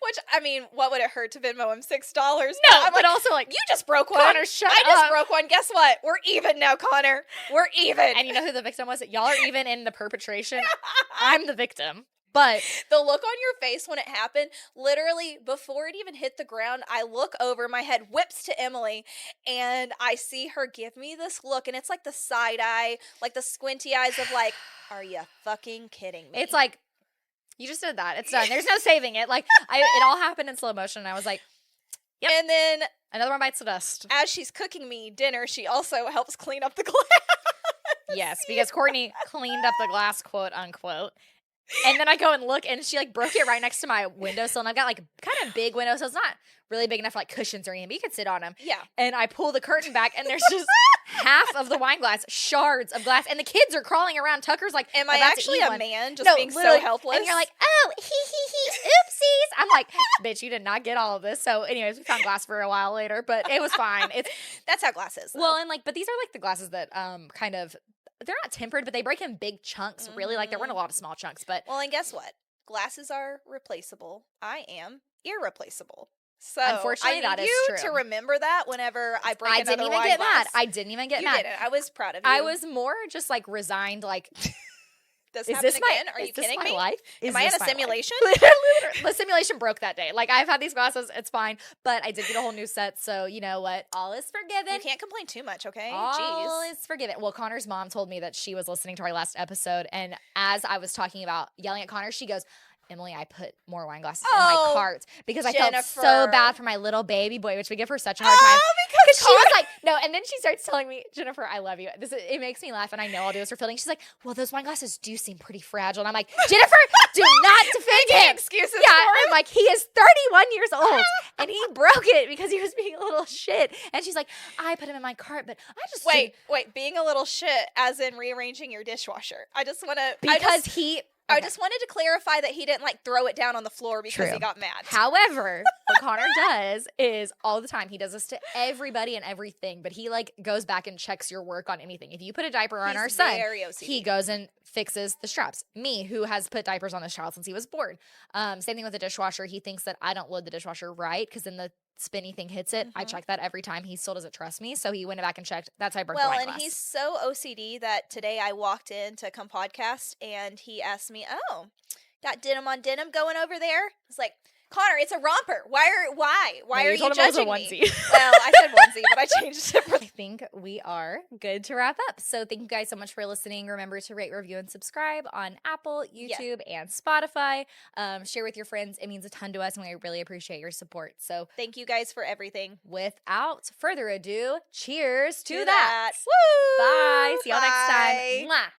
Which, I mean, what would it hurt to Venmo him $6? No, I'm but also like, you just broke one. Connor, shut I just up. broke one. Guess what? We're even now, Connor. We're even. And you know who the victim was? Y'all are even in the perpetration. I'm the victim. But the look on your face when it happened, literally before it even hit the ground, I look over, my head whips to Emily, and I see her give me this look, and it's like the side eye, like the squinty eyes of like, are you fucking kidding me? It's like, you just did that. It's done. There's no saving it. Like, it all happened in slow motion, and I was like, yep. And then another one bites the dust. As she's cooking me dinner, she also helps clean up the glass. Yes, because Kortnie cleaned up the glass, quote unquote. And then I go and look, and she like broke it right next to my windowsill, and I've got like kind of big windows, so it's not really big enough for like cushions or anything, but you can sit on them. Yeah. And I pull the curtain back, and there's just half of the wine glass, shards of glass, and the kids are crawling around. Tucker's like, am I actually a man just being so helpless? And you're like, oh, oopsies. I'm like, bitch, you did not get all of this. So anyways, we found glass for a while later, but it was fine. That's how glass is, though. Well, and like, but these are like the glasses that kind of, they're not tempered, but they break in big chunks, really. Like, there weren't a lot of small chunks, but. Well, and guess what? Glasses are replaceable. I am irreplaceable. So unfortunately, that is true. I need you to remember that whenever I break another wine glass. I didn't even get mad. You didn't. I was proud of you. I was more just like resigned, like this Is happen this again? Are is you this kidding my me? life? Am I in a simulation? The simulation broke that day. Like, I've had these glasses. It's fine. But I did get a whole new set. So, you know what? All is forgiven. You can't complain too much, okay? All Jeez. is forgiven. Well, Connor's mom told me that she was listening to our last episode. And as I was talking about yelling at Connor, she goes, Emily, I put more wine glasses in my cart because I felt so bad for my little baby boy, which we give her such a hard time. Because she was like, no, and then she starts telling me, Jennifer, I love you. It makes me laugh, and I know I'll do this for Fielding. She's like, well, those wine glasses do seem pretty fragile. And I'm like, Jennifer, do not defend him. Excuses Yeah, for I'm him. like, he is 31 years old, and he broke it because he was being a little shit. And she's like, I put him in my cart, but I just Wait, being a little shit as in rearranging your dishwasher. I just want to... I just wanted to clarify that he didn't like throw it down on the floor because he got mad. However, what Connor does is all the time, he does this to everybody and everything, but he like goes back and checks your work on anything. If you put a diaper on our son, he goes and fixes the straps. Me, who has put diapers on this child since he was born. Same thing with the dishwasher. He thinks that I don't load the dishwasher right because then the spinny thing hits it. I check that every time. He still doesn't trust me, so he went back and checked. That's how I broke the wine glass. He's so OCD that today I walked in to come podcast and he asked me, "Oh, got denim on denim going over there?" I was like, Connor, it's a romper. Why are you judging me? Well, I said onesie, but I changed it. I think we are good to wrap up. So thank you guys so much for listening. Remember to rate, review, and subscribe on Apple, YouTube, and Spotify. Share with your friends. It means a ton to us, and we really appreciate your support. So thank you guys for everything. Without further ado, cheers to that. Woo! Bye. See y'all next time. Mwah.